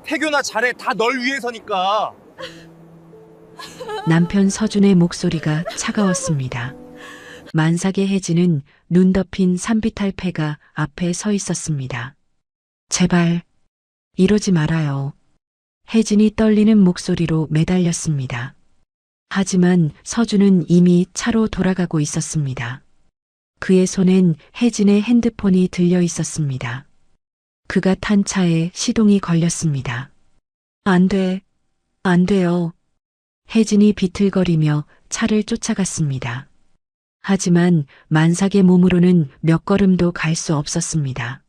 태교나 잘해. 다 널 위해서니까. 남편 서준의 목소리가 차가웠습니다. 만삭의 혜진은 눈 덮인 산비탈 폐가 앞에 서 있었습니다. 제발, 이러지 말아요. 혜진이 떨리는 목소리로 매달렸습니다. 하지만 서준은 이미 차로 돌아가고 있었습니다. 그의 손엔 혜진의 핸드폰이 들려 있었습니다. 그가 탄 차에 시동이 걸렸습니다. 안 돼, 안 돼요. 혜진이 비틀거리며 차를 쫓아갔습니다. 하지만 만삭의 몸으로는 몇 걸음도 갈 수 없었습니다.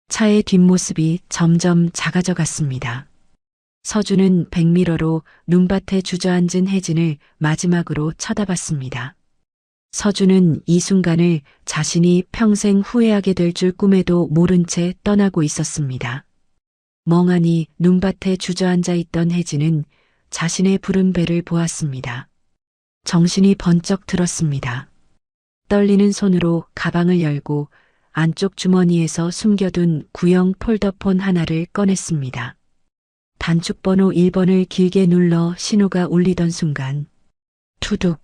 차의 뒷모습이 점점 작아져 갔습니다. 서준은 백미러로 눈밭에 주저앉은 혜진을 마지막으로 쳐다봤습니다. 서준은 이 순간을 자신이 평생 후회하게 될 줄 꿈에도 모른 채 떠나고 있었습니다. 멍하니 눈밭에 주저앉아 있던 혜진은 자신의 푸른 배를 보았습니다. 정신이 번쩍 들었습니다. 떨리는 손으로 가방을 열고 안쪽 주머니에서 숨겨둔 구형 폴더폰 하나를 꺼냈습니다. 단축번호 1번을 길게 눌러 신호가 울리던 순간 투둑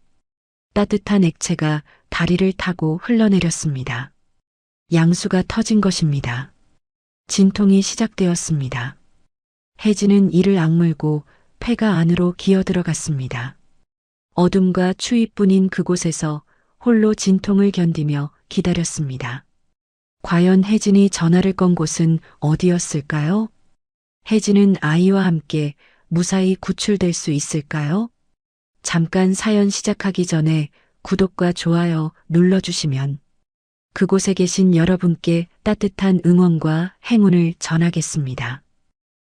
따뜻한 액체가 다리를 타고 흘러내렸습니다. 양수가 터진 것입니다. 진통이 시작되었습니다. 혜진은 이를 악물고 폐가 안으로 기어들어갔습니다. 어둠과 추위뿐인 그곳에서 홀로 진통을 견디며 기다렸습니다. 과연 혜진이 전화를 건 곳은 어디였을까요? 혜진은 아이와 함께 무사히 구출될 수 있을까요? 잠깐 사연 시작하기 전에 구독과 좋아요 눌러주시면 그곳에 계신 여러분께 따뜻한 응원과 행운을 전하겠습니다.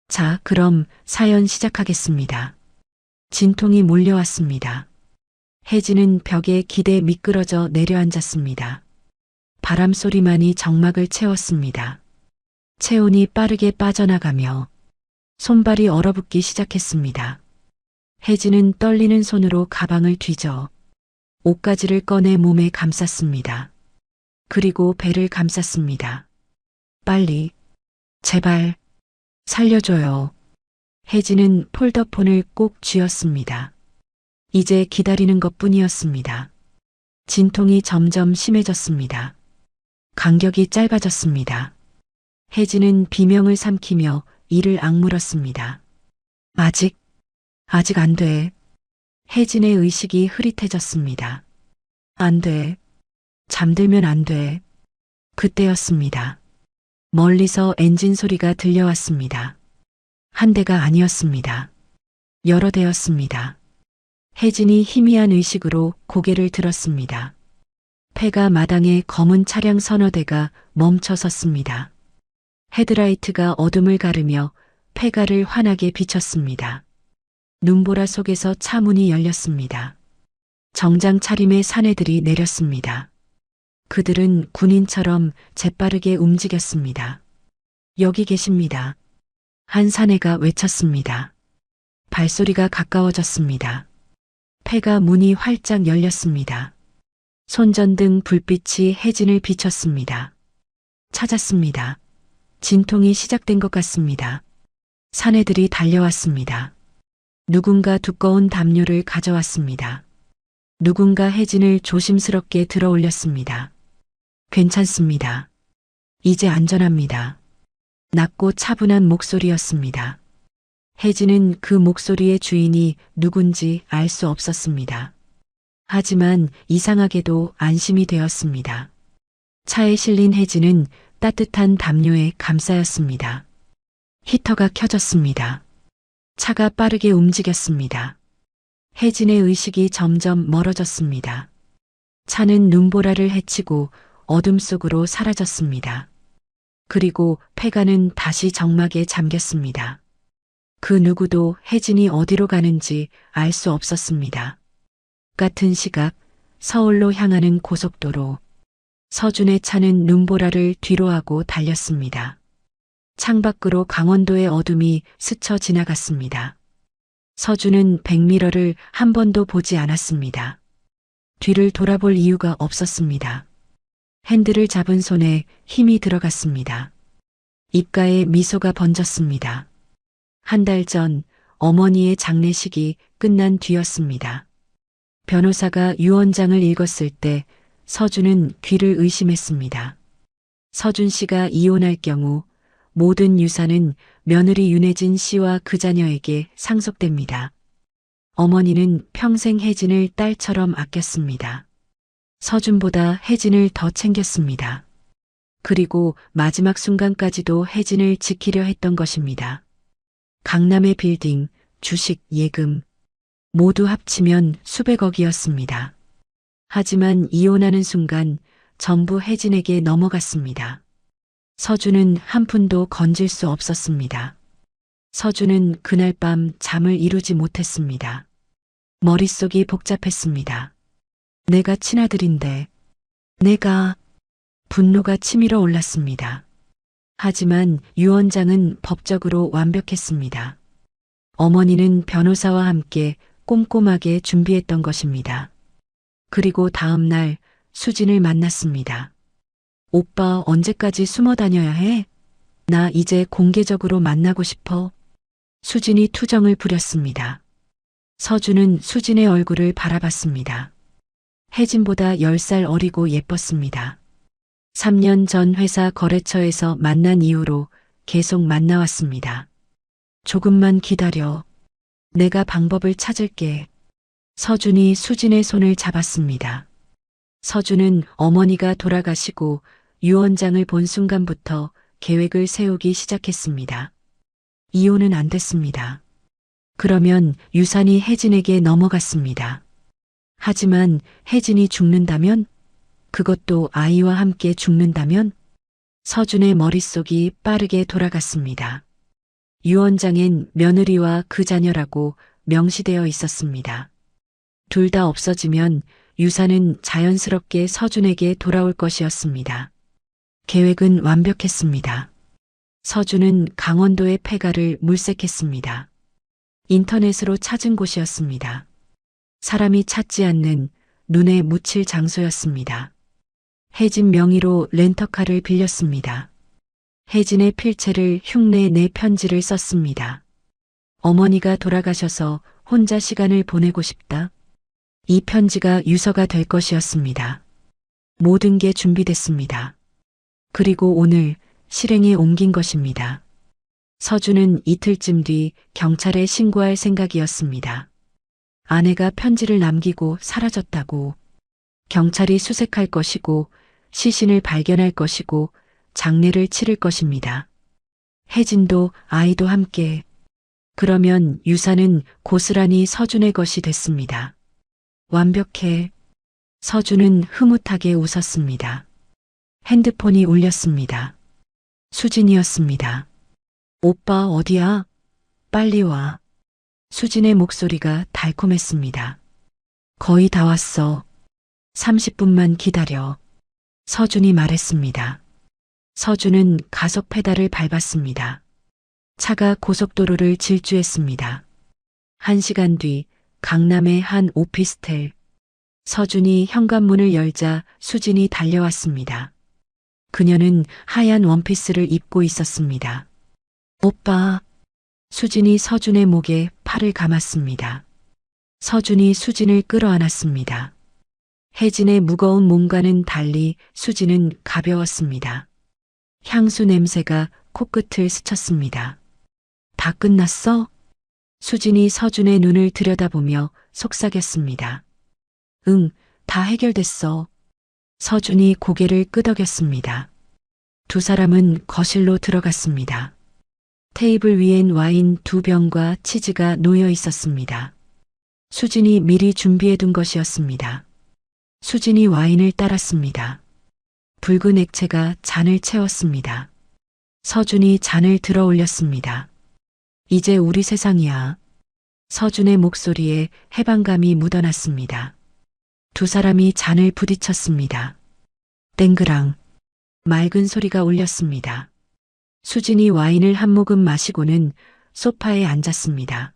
자, 그럼 사연 시작하겠습니다. 진통이 몰려왔습니다. 혜진은 벽에 기대 미끄러져 내려앉았습니다. 바람 소리만이 정막을 채웠습니다. 체온이 빠르게 빠져나가며 손발이 얼어붙기 시작했습니다. 혜진은 떨리는 손으로 가방을 뒤져 옷가지를 꺼내 몸에 감쌌습니다. 그리고 배를 감쌌습니다. 빨리, 제발, 살려줘요. 혜진은 폴더폰을 꼭 쥐었습니다. 이제 기다리는 것뿐이었습니다. 진통이 점점 심해졌습니다. 간격이 짧아졌습니다. 혜진은 비명을 삼키며 이를 악물었습니다. 아직 안 돼. 혜진의 의식이 흐릿해졌습니다. 안 돼. 잠들면 안 돼. 그때였습니다. 멀리서 엔진 소리가 들려왔습니다. 한 대가 아니었습니다. 여러 대였습니다. 혜진이 희미한 의식으로 고개를 들었습니다. 폐가 마당에 검은 차량 서너 대가 멈춰 섰습니다. 헤드라이트가 어둠을 가르며 폐가를 환하게 비쳤습니다. 눈보라 속에서 차 문이 열렸습니다. 정장 차림의 사내들이 내렸습니다. 그들은 군인처럼 재빠르게 움직였습니다. 여기 계십니다. 한 사내가 외쳤습니다. 발소리가 가까워졌습니다. 폐가 문이 활짝 열렸습니다. 손전등 불빛이 혜진을 비췄습니다. 찾았습니다. 진통이 시작된 것 같습니다. 사내들이 달려왔습니다. 누군가 두꺼운 담요를 가져왔습니다. 누군가 혜진을 조심스럽게 들어 올렸습니다. 괜찮습니다. 이제 안전합니다. 낮고 차분한 목소리였습니다. 혜진은 그 목소리의 주인이 누군지 알 수 없었습니다. 하지만 이상하게도 안심이 되었습니다. 차에 실린 혜진은 따뜻한 담요에 감싸였습니다. 히터가 켜졌습니다. 차가 빠르게 움직였습니다. 혜진의 의식이 점점 멀어졌습니다. 차는 눈보라를 헤치고 어둠 속으로 사라졌습니다. 그리고 폐가는 다시 정막에 잠겼습니다. 그 누구도 혜진이 어디로 가는지 알 수 없었습니다. 같은 시각 서울로 향하는 고속도로. 서준의 차는 눈보라를 뒤로하고 달렸습니다. 창밖으로 강원도의 어둠이 스쳐 지나갔습니다. 서준은 백미러를 한 번도 보지 않았습니다. 뒤를 돌아볼 이유가 없었습니다. 핸들을 잡은 손에 힘이 들어갔습니다. 입가에 미소가 번졌습니다. 한 달 전 어머니의 장례식이 끝난 뒤였습니다. 변호사가 유언장을 읽었을 때 서준은 귀를 의심했습니다. 서준 씨가 이혼할 경우 모든 유산은 며느리 윤혜진 씨와 그 자녀에게 상속됩니다. 어머니는 평생 혜진을 딸처럼 아꼈습니다. 서준보다 혜진을 더 챙겼습니다. 그리고 마지막 순간까지도 혜진을 지키려 했던 것입니다. 강남의 빌딩, 주식, 예금 모두 합치면 수백억이었습니다. 하지만 이혼하는 순간 전부 혜진에게 넘어갔습니다. 서준은 한 푼도 건질 수 없었습니다. 서준은 그날 밤 잠을 이루지 못했습니다. 머릿속이 복잡했습니다. 내가 친아들인데, 내가 분노가 치밀어 올랐습니다. 하지만 유언장은 법적으로 완벽했습니다. 어머니는 변호사와 함께 꼼꼼하게 준비했던 것입니다. 그리고 다음 날 수진을 만났습니다. 오빠 언제까지 숨어 다녀야 해? 나 이제 공개적으로 만나고 싶어. 수진이 투정을 부렸습니다. 서준은 수진의 얼굴을 바라봤습니다. 혜진보다 10살 어리고 예뻤습니다. 3년 전 회사 거래처에서 만난 이후로 계속 만나왔습니다. 조금만 기다려. 내가 방법을 찾을게. 서준이 수진의 손을 잡았습니다. 서준은 어머니가 돌아가시고 유언장을 본 순간부터 계획을 세우기 시작했습니다. 이혼은 안 됐습니다. 그러면 유산이 혜진에게 넘어갔습니다. 하지만 혜진이 죽는다면? 그것도 아이와 함께 죽는다면? 서준의 머릿속이 빠르게 돌아갔습니다. 유언장엔 며느리와 그 자녀라고 명시되어 있었습니다. 둘 다 없어지면 유산은 자연스럽게 서준에게 돌아올 것이었습니다. 계획은 완벽했습니다. 서준은 강원도의 폐가를 물색했습니다. 인터넷으로 찾은 곳이었습니다. 사람이 찾지 않는 눈에 묻힐 장소였습니다. 혜진 명의로 렌터카를 빌렸습니다. 혜진의 필체를 흉내내 편지를 썼습니다. 어머니가 돌아가셔서 혼자 시간을 보내고 싶다. 이 편지가 유서가 될 것이었습니다. 모든 게 준비됐습니다. 그리고 오늘 실행에 옮긴 것입니다. 서준은 이틀쯤 뒤 경찰에 신고할 생각이었습니다. 아내가 편지를 남기고 사라졌다고. 경찰이 수색할 것이고 시신을 발견할 것이고 장례를 치를 것입니다. 혜진도 아이도 함께. 그러면 유산은 고스란히 서준의 것이 됐습니다. 완벽해. 서준은 흐뭇하게 웃었습니다. 핸드폰이 울렸습니다. 수진이었습니다. 오빠 어디야? 빨리 와. 수진의 목소리가 달콤했습니다. 거의 다 왔어. 30분만 기다려. 서준이 말했습니다. 서준은 가속 페달을 밟았습니다. 차가 고속도로를 질주했습니다. 1시간 뒤 강남의 한 오피스텔. 서준이 현관문을 열자 수진이 달려왔습니다. 그녀는 하얀 원피스를 입고 있었습니다. 오빠. 수진이 서준의 목에 팔을 감았습니다. 서준이 수진을 끌어안았습니다. 혜진의 무거운 몸과는 달리 수진은 가벼웠습니다. 향수 냄새가 코끝을 스쳤습니다. 다 끝났어? 수진이 서준의 눈을 들여다보며 속삭였습니다. 응, 다 해결됐어. 서준이 고개를 끄덕였습니다. 두 사람은 거실로 들어갔습니다. 테이블 위엔 와인 2병과 치즈가 놓여 있었습니다. 수진이 미리 준비해둔 것이었습니다. 수진이 와인을 따랐습니다. 붉은 액체가 잔을 채웠습니다. 서준이 잔을 들어 올렸습니다. 이제 우리 세상이야. 서준의 목소리에 해방감이 묻어났습니다. 두 사람이 잔을 부딪혔습니다. 땡그랑 맑은 소리가 울렸습니다. 수진이 와인을 한 모금 마시고는 소파에 앉았습니다.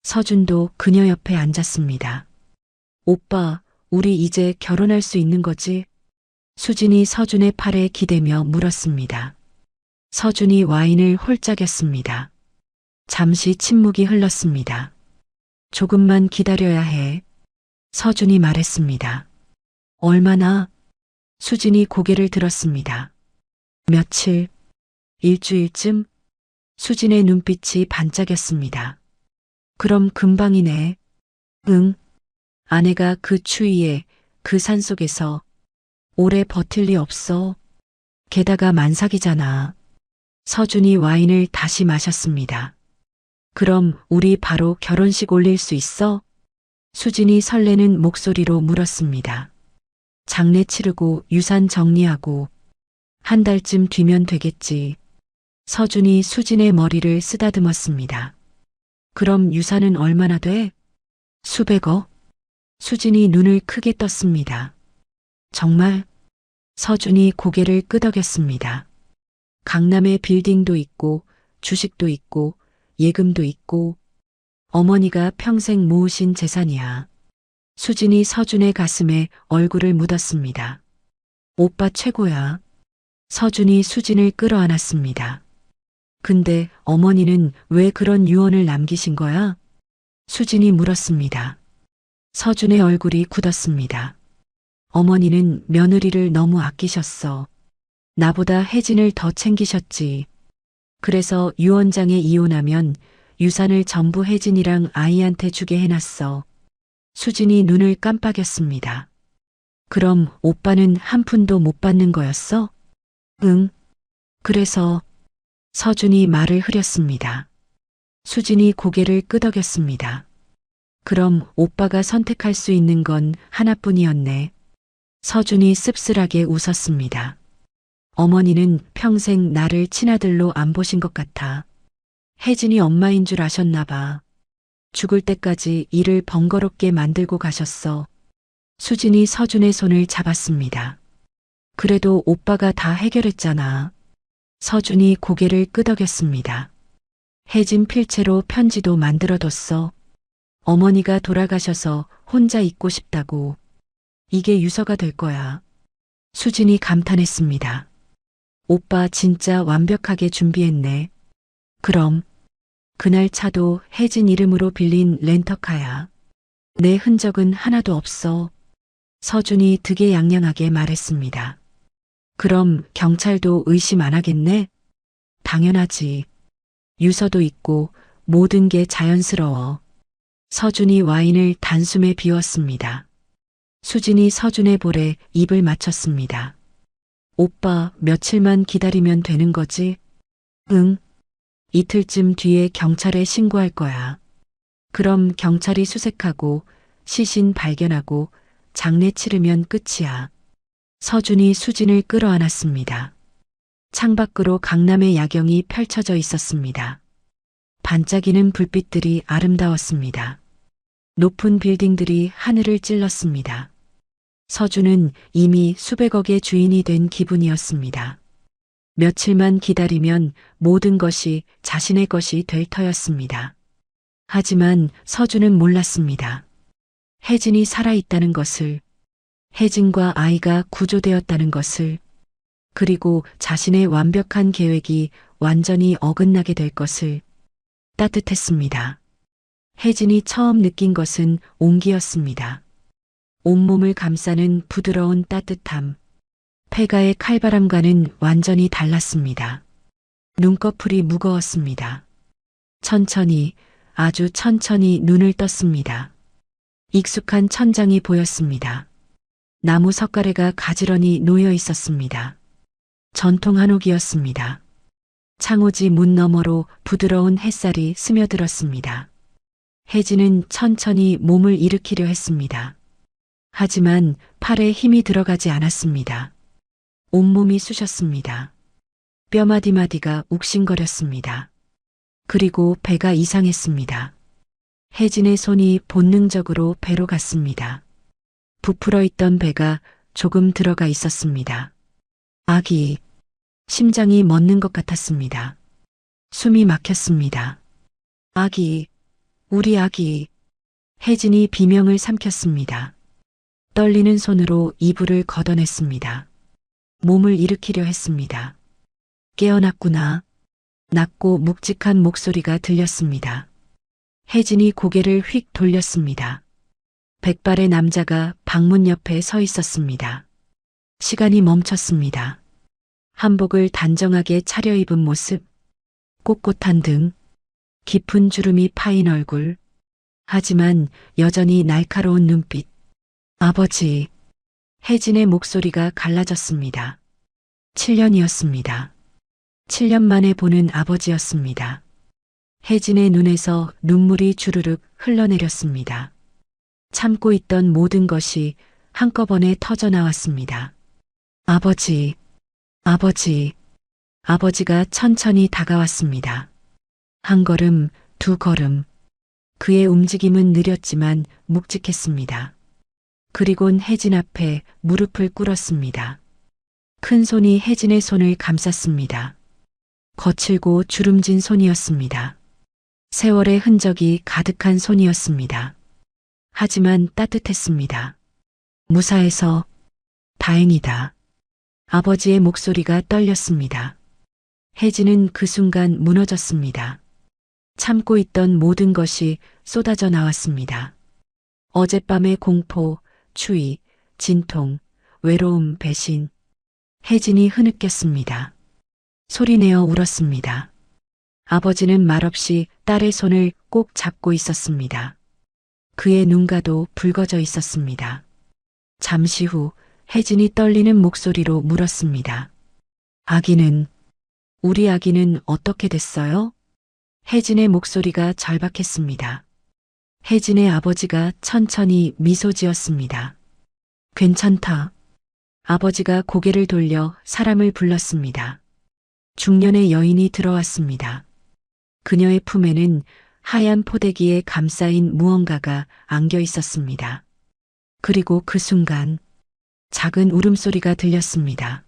서준도 그녀 옆에 앉았습니다. 오빠, 우리 이제 결혼할 수 있는 거지? 수진이 서준의 팔에 기대며 물었습니다. 서준이 와인을 홀짝였습니다. 잠시 침묵이 흘렀습니다. 조금만 기다려야 해. 서준이 말했습니다. 얼마나? 수진이 고개를 들었습니다. 며칠, 일주일쯤? 수진의 눈빛이 반짝였습니다. 그럼 금방이네. 응. 아내가 그 추위에, 그 산속에서 오래 버틸 리 없어. 게다가 만삭이잖아. 서준이 와인을 다시 마셨습니다. 그럼 우리 바로 결혼식 올릴 수 있어? 수진이 설레는 목소리로 물었습니다. 장례 치르고 유산 정리하고 한 달쯤 뒤면 되겠지. 서준이 수진의 머리를 쓰다듬었습니다. 그럼 유산은 얼마나 돼? 수백억? 수진이 눈을 크게 떴습니다. 정말? 서준이 고개를 끄덕였습니다. 강남에 빌딩도 있고 주식도 있고 예금도 있고 어머니가 평생 모으신 재산이야. 수진이 서준의 가슴에 얼굴을 묻었습니다. 오빠 최고야. 서준이 수진을 끌어안았습니다. 근데 어머니는 왜 그런 유언을 남기신 거야? 수진이 물었습니다. 서준의 얼굴이 굳었습니다. 어머니는 며느리를 너무 아끼셨어. 나보다 혜진을 더 챙기셨지. 그래서 유언장에 이혼하면 유산을 전부 혜진이랑 아이한테 주게 해놨어. 수진이 눈을 깜빡였습니다. 그럼 오빠는 한 푼도 못 받는 거였어? 응. 그래서 서준이 말을 흐렸습니다. 수진이 고개를 끄덕였습니다. 그럼 오빠가 선택할 수 있는 건 하나뿐이었네. 서준이 씁쓸하게 웃었습니다. 어머니는 평생 나를 친아들로 안 보신 것 같아. 혜진이 엄마인 줄 아셨나 봐. 죽을 때까지 일을 번거롭게 만들고 가셨어. 수진이 서준의 손을 잡았습니다. 그래도 오빠가 다 해결했잖아. 서준이 고개를 끄덕였습니다. 혜진 필체로 편지도 만들어뒀어. 어머니가 돌아가셔서 혼자 있고 싶다고. 이게 유서가 될 거야. 수진이 감탄했습니다. 오빠 진짜 완벽하게 준비했네. 그럼 그날 차도 혜진 이름으로 빌린 렌터카야. 내 흔적은 하나도 없어. 서준이 득에양양하게 말했습니다. 그럼 경찰도 의심 안 하겠네? 당연하지. 유서도 있고 모든 게 자연스러워. 서준이 와인을 단숨에 비웠습니다. 수진이 서준의 볼에 입을 맞췄습니다. 오빠 며칠만 기다리면 되는 거지? 응. 이틀쯤 뒤에 경찰에 신고할 거야. 그럼 경찰이 수색하고 시신 발견하고 장례 치르면 끝이야. 서준이 수진을 끌어안았습니다. 창밖으로 강남의 야경이 펼쳐져 있었습니다. 반짝이는 불빛들이 아름다웠습니다. 높은 빌딩들이 하늘을 찔렀습니다. 서준은 이미 수백억의 주인이 된 기분이었습니다. 며칠만 기다리면 모든 것이 자신의 것이 될 터였습니다. 하지만 서준은 몰랐습니다. 혜진이 살아있다는 것을, 혜진과 아이가 구조되었다는 것을, 그리고 자신의 완벽한 계획이 완전히 어긋나게 될 것을. 따뜻했습니다. 혜진이 처음 느낀 것은 온기였습니다. 온몸을 감싸는 부드러운 따뜻함. 폐가의 칼바람과는 완전히 달랐습니다. 눈꺼풀이 무거웠습니다. 천천히, 아주 천천히 눈을 떴습니다. 익숙한 천장이 보였습니다. 나무 석가래가 가지런히 놓여 있었습니다. 전통 한옥이었습니다. 창호지 문 너머로 부드러운 햇살이 스며들었습니다. 혜진은 천천히 몸을 일으키려 했습니다. 하지만 팔에 힘이 들어가지 않았습니다. 온몸이 쑤셨습니다. 뼈마디마디가 욱신거렸습니다. 그리고 배가 이상했습니다. 혜진의 손이 본능적으로 배로 갔습니다. 부풀어 있던 배가 조금 들어가 있었습니다. 아기, 심장이 멎는 것 같았습니다. 숨이 막혔습니다. 아기, 우리 아기. 혜진이 비명을 삼켰습니다. 떨리는 손으로 이불을 걷어냈습니다. 몸을 일으키려 했습니다. 깨어났구나. 낮고 묵직한 목소리가 들렸습니다. 혜진이 고개를 휙 돌렸습니다. 백발의 남자가 방문 옆에 서 있었습니다. 시간이 멈췄습니다. 한복을 단정하게 차려입은 모습, 꼿꼿한 등, 깊은 주름이 파인 얼굴, 하지만 여전히 날카로운 눈빛. 아버지, 혜진의 목소리가 갈라졌습니다. 7년이었습니다. 7년 만에 보는 아버지였습니다. 혜진의 눈에서 눈물이 주르륵 흘러내렸습니다. 참고 있던 모든 것이 한꺼번에 터져 나왔습니다. 아버지, 아버지, 아버지가 천천히 다가왔습니다. 한 걸음, 두 걸음. 그의 움직임은 느렸지만 묵직했습니다. 그리곤 혜진 앞에 무릎을 꿇었습니다. 큰 손이 혜진의 손을 감쌌습니다. 거칠고 주름진 손이었습니다. 세월의 흔적이 가득한 손이었습니다. 하지만 따뜻했습니다. 무사해서 다행이다. 아버지의 목소리가 떨렸습니다. 혜진은 그 순간 무너졌습니다. 참고 있던 모든 것이 쏟아져 나왔습니다. 어젯밤의 공포, 추위, 진통, 외로움, 배신. 혜진이 흐느꼈습니다. 소리내어 울었습니다. 아버지는 말없이 딸의 손을 꼭 잡고 있었습니다. 그의 눈가도 붉어져 있었습니다. 잠시 후 혜진이 떨리는 목소리로 물었습니다. 아기는, 우리 아기는 어떻게 됐어요? 혜진의 목소리가 절박했습니다. 혜진의 아버지가 천천히 미소 지었습니다. 괜찮다. 아버지가 고개를 돌려 사람을 불렀습니다. 중년의 여인이 들어왔습니다. 그녀의 품에는 하얀 포대기에 감싸인 무언가가 안겨 있었습니다. 그리고 그 순간 작은 울음소리가 들렸습니다.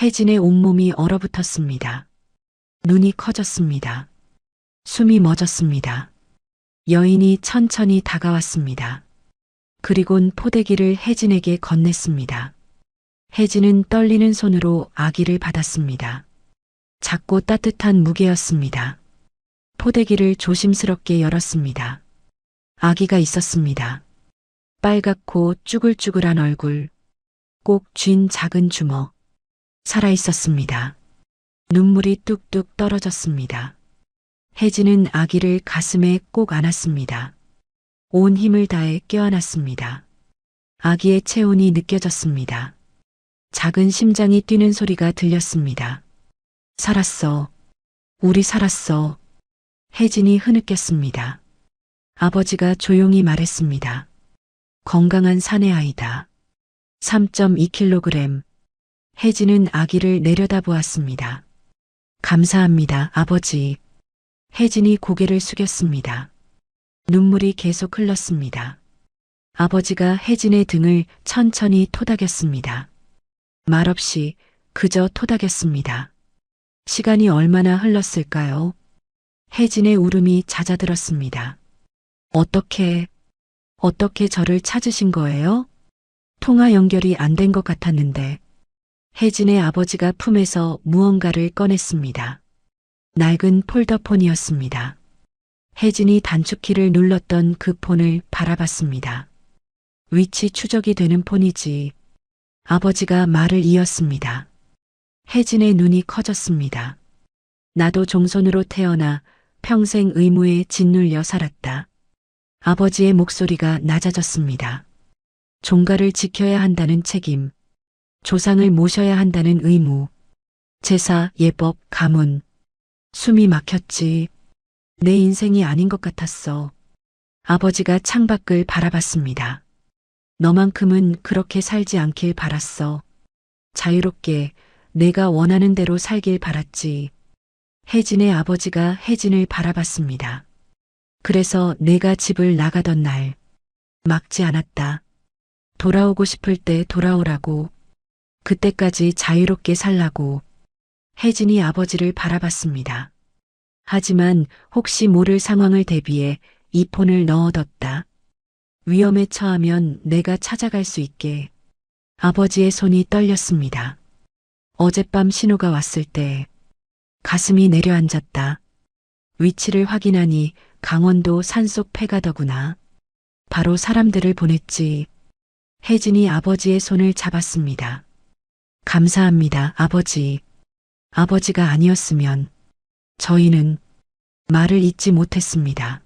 혜진의 온몸이 얼어붙었습니다. 눈이 커졌습니다. 숨이 멎었습니다. 여인이 천천히 다가왔습니다. 그리곤 포대기를 혜진에게 건넸습니다. 혜진은 떨리는 손으로 아기를 받았습니다. 작고 따뜻한 무게였습니다. 포대기를 조심스럽게 열었습니다. 아기가 있었습니다. 빨갛고 쭈글쭈글한 얼굴, 꼭 쥔 작은 주먹. 살아 있었습니다. 눈물이 뚝뚝 떨어졌습니다. 혜진은 아기를 가슴에 꼭 안았습니다. 온 힘을 다해 껴안았습니다. 아기의 체온이 느껴졌습니다. 작은 심장이 뛰는 소리가 들렸습니다. 살았어. 우리 살았어. 혜진이 흐느꼈습니다. 아버지가 조용히 말했습니다. 건강한 사내 아이다. 3.2kg. 혜진은 아기를 내려다보았습니다. 감사합니다, 아버지. 혜진이 고개를 숙였습니다. 눈물이 계속 흘렀습니다. 아버지가 혜진의 등을 천천히 토닥였습니다. 말없이 그저 토닥였습니다. 시간이 얼마나 흘렀을까요? 혜진의 울음이 잦아들었습니다. 어떻게 저를 찾으신 거예요? 통화 연결이 안 된 것 같았는데. 혜진의 아버지가 품에서 무언가를 꺼냈습니다. 낡은 폴더폰이었습니다. 혜진이 단축키를 눌렀던 그 폰을 바라봤습니다. 위치 추적이 되는 폰이지. 아버지가 말을 이었습니다. 혜진의 눈이 커졌습니다. 나도 종손으로 태어나 평생 의무에 짓눌려 살았다. 아버지의 목소리가 낮아졌습니다. 종가를 지켜야 한다는 책임, 조상을 모셔야 한다는 의무, 제사, 예법, 가문. 숨이 막혔지. 내 인생이 아닌 것 같았어. 아버지가 창밖을 바라봤습니다. 너만큼은 그렇게 살지 않길 바랐어. 자유롭게 내가 원하는 대로 살길 바랐지. 혜진의 아버지가 혜진을 바라봤습니다. 그래서 내가 집을 나가던 날 막지 않았다. 돌아오고 싶을 때 돌아오라고. 그때까지 자유롭게 살라고. 혜진이 아버지를 바라봤습니다. 하지만 혹시 모를 상황을 대비해 이 폰을 넣어뒀다. 위험에 처하면 내가 찾아갈 수 있게. 아버지의 손이 떨렸습니다. 어젯밤 신호가 왔을 때 가슴이 내려앉았다. 위치를 확인하니 강원도 산속 폐가더구나. 바로 사람들을 보냈지. 혜진이 아버지의 손을 잡았습니다. 감사합니다, 아버지. 아버지가 아니었으면 저희는 말을 잇지 못했습니다.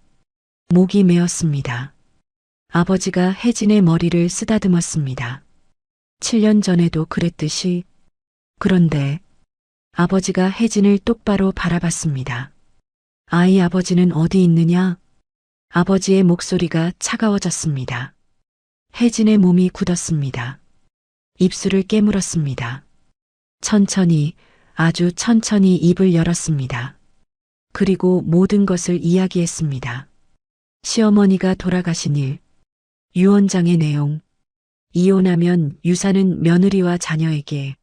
목이 메었습니다. 아버지가 혜진의 머리를 쓰다듬었습니다. 7년 전에도 그랬듯이. 그런데 아버지가 혜진을 똑바로 바라봤습니다. 아이, 아버지는 어디 있느냐? 아버지의 목소리가 차가워졌습니다. 혜진의 몸이 굳었습니다. 입술을 깨물었습니다. 천천히, 아주 천천히 입을 열었습니다. 그리고 모든 것을 이야기했습니다. 시어머니가 돌아가신 일, 유언장의 내용, 이혼하면 유산은 며느리와 자녀에게,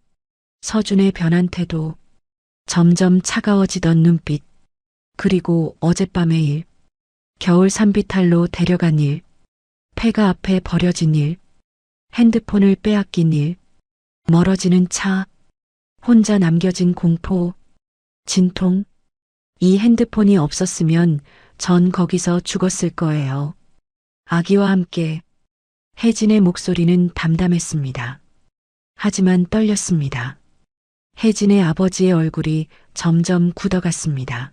서준의 변한 태도, 점점 차가워지던 눈빛, 그리고 어젯밤의 일, 겨울 산비탈로 데려간 일, 폐가 앞에 버려진 일, 핸드폰을 빼앗긴 일, 멀어지는 차, 혼자 남겨진 공포, 진통. 이 핸드폰이 없었으면 전 거기서 죽었을 거예요. 아기와 함께. 혜진의 목소리는 담담했습니다. 하지만 떨렸습니다. 혜진의 아버지의 얼굴이 점점 굳어갔습니다.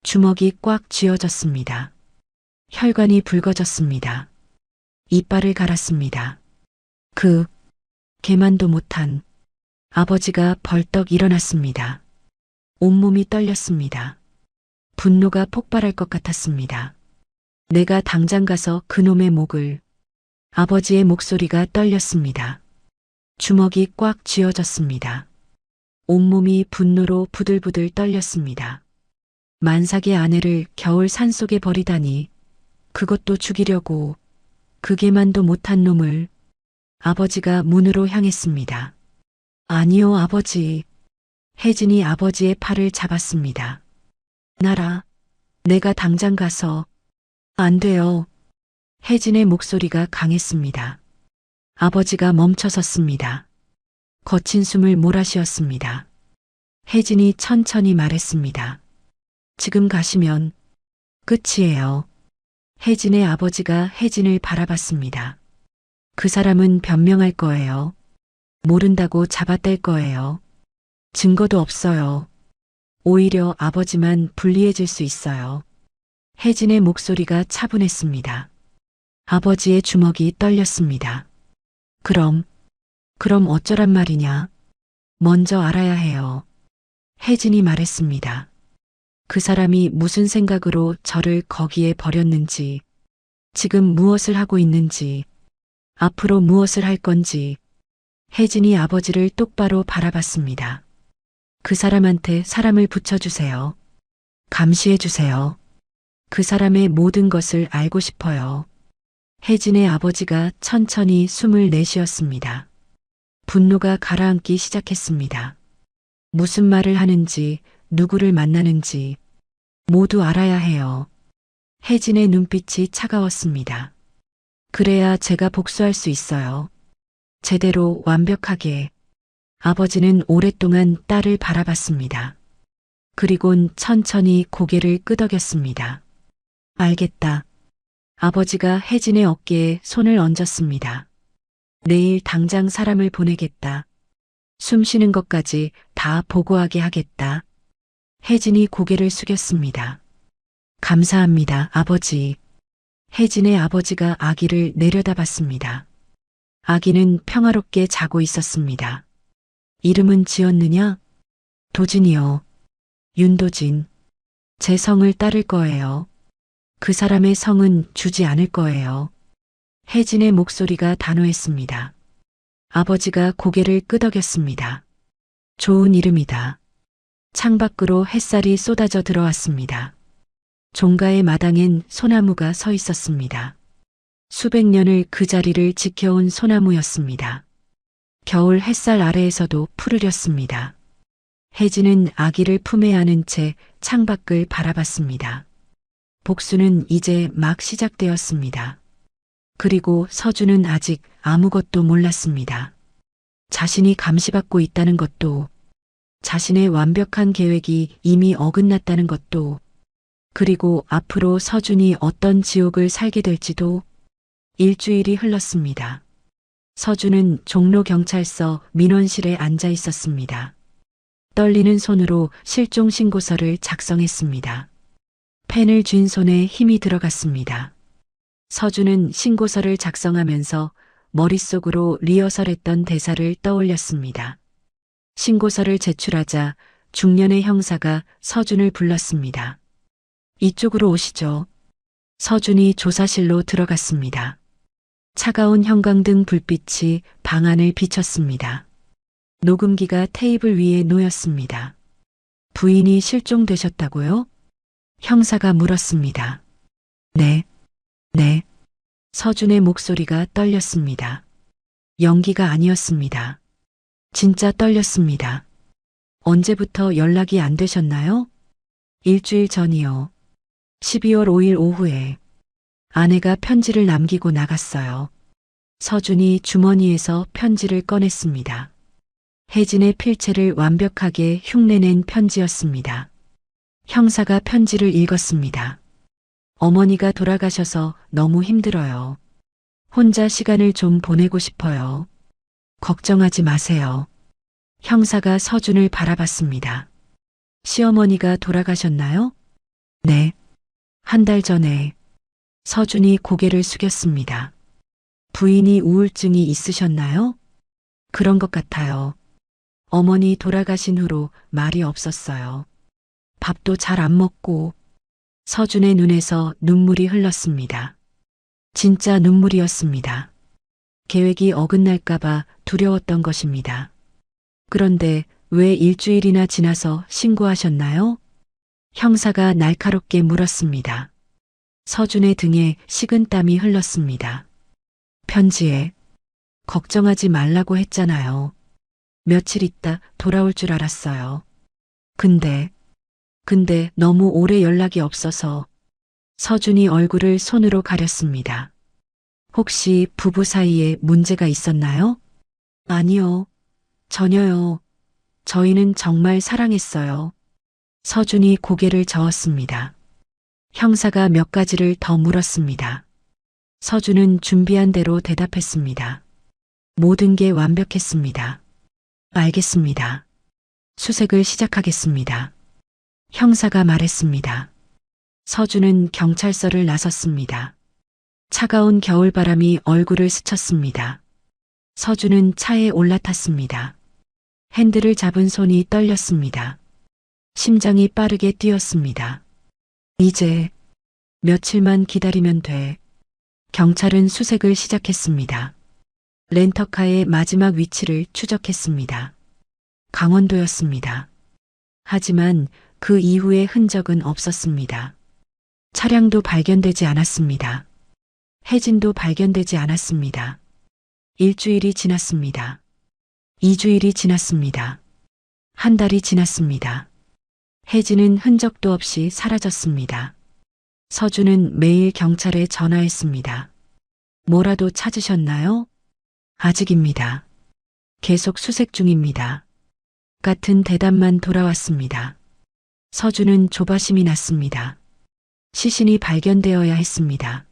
주먹이 꽉 쥐어졌습니다. 혈관이 붉어졌습니다. 이빨을 갈았습니다. 개만도 못한 아버지가 벌떡 일어났습니다. 온몸이 떨렸습니다. 분노가 폭발할 것 같았습니다. 내가 당장 가서 그놈의 목을. 아버지의 목소리가 떨렸습니다. 주먹이 꽉 쥐어졌습니다. 온몸이 분노로 부들부들 떨렸습니다. 만삭의 아내를 겨울 산속에 버리다니, 그것도 죽이려고. 그 개만도 못한 놈을. 아버지가 문으로 향했습니다. 아니요, 아버지. 혜진이 아버지의 팔을 잡았습니다. 나라, 내가 당장 가서. 안 돼요. 혜진의 목소리가 강했습니다. 아버지가 멈춰섰습니다. 거친 숨을 몰아쉬었습니다. 혜진이 천천히 말했습니다. 지금 가시면 끝이에요. 혜진의 아버지가 혜진을 바라봤습니다. 그 사람은 변명할 거예요. 모른다고 잡아뗄 거예요. 증거도 없어요. 오히려 아버지만 불리해질 수 있어요. 혜진의 목소리가 차분했습니다. 아버지의 주먹이 떨렸습니다. 그럼 어쩌란 말이냐? 먼저 알아야 해요. 혜진이 말했습니다. 그 사람이 무슨 생각으로 저를 거기에 버렸는지, 지금 무엇을 하고 있는지, 앞으로 무엇을 할 건지. 혜진이 아버지를 똑바로 바라봤습니다. 그 사람한테 사람을 붙여주세요. 감시해주세요. 그 사람의 모든 것을 알고 싶어요. 혜진의 아버지가 천천히 숨을 내쉬었습니다. 분노가 가라앉기 시작했습니다. 무슨 말을 하는지, 누구를 만나는지 모두 알아야 해요. 혜진의 눈빛이 차가웠습니다. 그래야 제가 복수할 수 있어요. 제대로, 완벽하게. 아버지는 오랫동안 딸을 바라봤습니다. 그리곤 천천히 고개를 끄덕였습니다. 알겠다. 아버지가 혜진의 어깨에 손을 얹었습니다. 내일 당장 사람을 보내겠다. 숨 쉬는 것까지 다 보고하게 하겠다. 혜진이 고개를 숙였습니다. 감사합니다, 아버지. 혜진의 아버지가 아기를 내려다봤습니다. 아기는 평화롭게 자고 있었습니다. 이름은 지었느냐? 도진이요. 윤도진. 제 성을 따를 거예요. 그 사람의 성은 주지 않을 거예요. 혜진의 목소리가 단호했습니다. 아버지가 고개를 끄덕였습니다. 좋은 이름이다. 창밖으로 햇살이 쏟아져 들어왔습니다. 종가의 마당엔 소나무가 서 있었습니다. 수백 년을 그 자리를 지켜온 소나무였습니다. 겨울 햇살 아래에서도 푸르렸습니다. 혜진은 아기를 품에 안은 채 창밖을 바라봤습니다. 복수는 이제 막 시작되었습니다. 그리고 서준은 아직 아무것도 몰랐습니다. 자신이 감시받고 있다는 것도, 자신의 완벽한 계획이 이미 어긋났다는 것도, 그리고 앞으로 서준이 어떤 지옥을 살게 될지도. 일주일이 흘렀습니다. 서준은 종로경찰서 민원실에 앉아 있었습니다. 떨리는 손으로 실종신고서를 작성했습니다. 펜을 쥔 손에 힘이 들어갔습니다. 서준은 신고서를 작성하면서 머릿속으로 리허설했던 대사를 떠올렸습니다. 신고서를 제출하자 중년의 형사가 서준을 불렀습니다. 이쪽으로 오시죠. 서준이 조사실로 들어갔습니다. 차가운 형광등 불빛이 방 안을 비쳤습니다. 녹음기가 테이블 위에 놓였습니다. 부인이 실종되셨다고요? 형사가 물었습니다. 네. 서준의 목소리가 떨렸습니다. 연기가 아니었습니다. 진짜 떨렸습니다. 언제부터 연락이 안 되셨나요? 일주일 전이요. 12월 5일 오후에 아내가 편지를 남기고 나갔어요. 서준이 주머니에서 편지를 꺼냈습니다. 혜진의 필체를 완벽하게 흉내낸 편지였습니다. 형사가 편지를 읽었습니다. 어머니가 돌아가셔서 너무 힘들어요. 혼자 시간을 좀 보내고 싶어요. 걱정하지 마세요. 형사가 서준을 바라봤습니다. 시어머니가 돌아가셨나요? 네. 한 달 전에. 서준이 고개를 숙였습니다. 부인이 우울증이 있으셨나요? 그런 것 같아요. 어머니 돌아가신 후로 말이 없었어요. 밥도 잘 안 먹고. 서준의 눈에서 눈물이 흘렀습니다. 진짜 눈물이었습니다. 계획이 어긋날까봐 두려웠던 것입니다. 그런데 왜 일주일이나 지나서 신고하셨나요? 형사가 날카롭게 물었습니다. 서준의 등에 식은땀이 흘렀습니다. 편지에 걱정하지 말라고 했잖아요. 며칠 있다 돌아올 줄 알았어요. 근데 너무 오래 연락이 없어서. 서준이 얼굴을 손으로 가렸습니다. 혹시 부부 사이에 문제가 있었나요? 아니요. 전혀요. 저희는 정말 사랑했어요. 서준이 고개를 저었습니다. 형사가 몇 가지를 더 물었습니다. 서준은 준비한 대로 대답했습니다. 모든 게 완벽했습니다. 알겠습니다. 수색을 시작하겠습니다. 형사가 말했습니다. 서준은 경찰서를 나섰습니다. 차가운 겨울바람이 얼굴을 스쳤습니다. 서준은 차에 올라탔습니다. 핸들을 잡은 손이 떨렸습니다. 심장이 빠르게 뛰었습니다. 이제 며칠만 기다리면 돼. 경찰은 수색을 시작했습니다. 렌터카의 마지막 위치를 추적했습니다. 강원도였습니다. 하지만 그 이후의 흔적은 없었습니다. 차량도 발견되지 않았습니다. 혜진도 발견되지 않았습니다. 일주일이 지났습니다. 2주일이 지났습니다. 한 달이 지났습니다. 혜진은 흔적도 없이 사라졌습니다. 서준은 매일 경찰에 전화했습니다. 뭐라도 찾으셨나요? 아직입니다. 계속 수색 중입니다. 같은 대답만 돌아왔습니다. 서준은 조바심이 났습니다. 시신이 발견되어야 했습니다.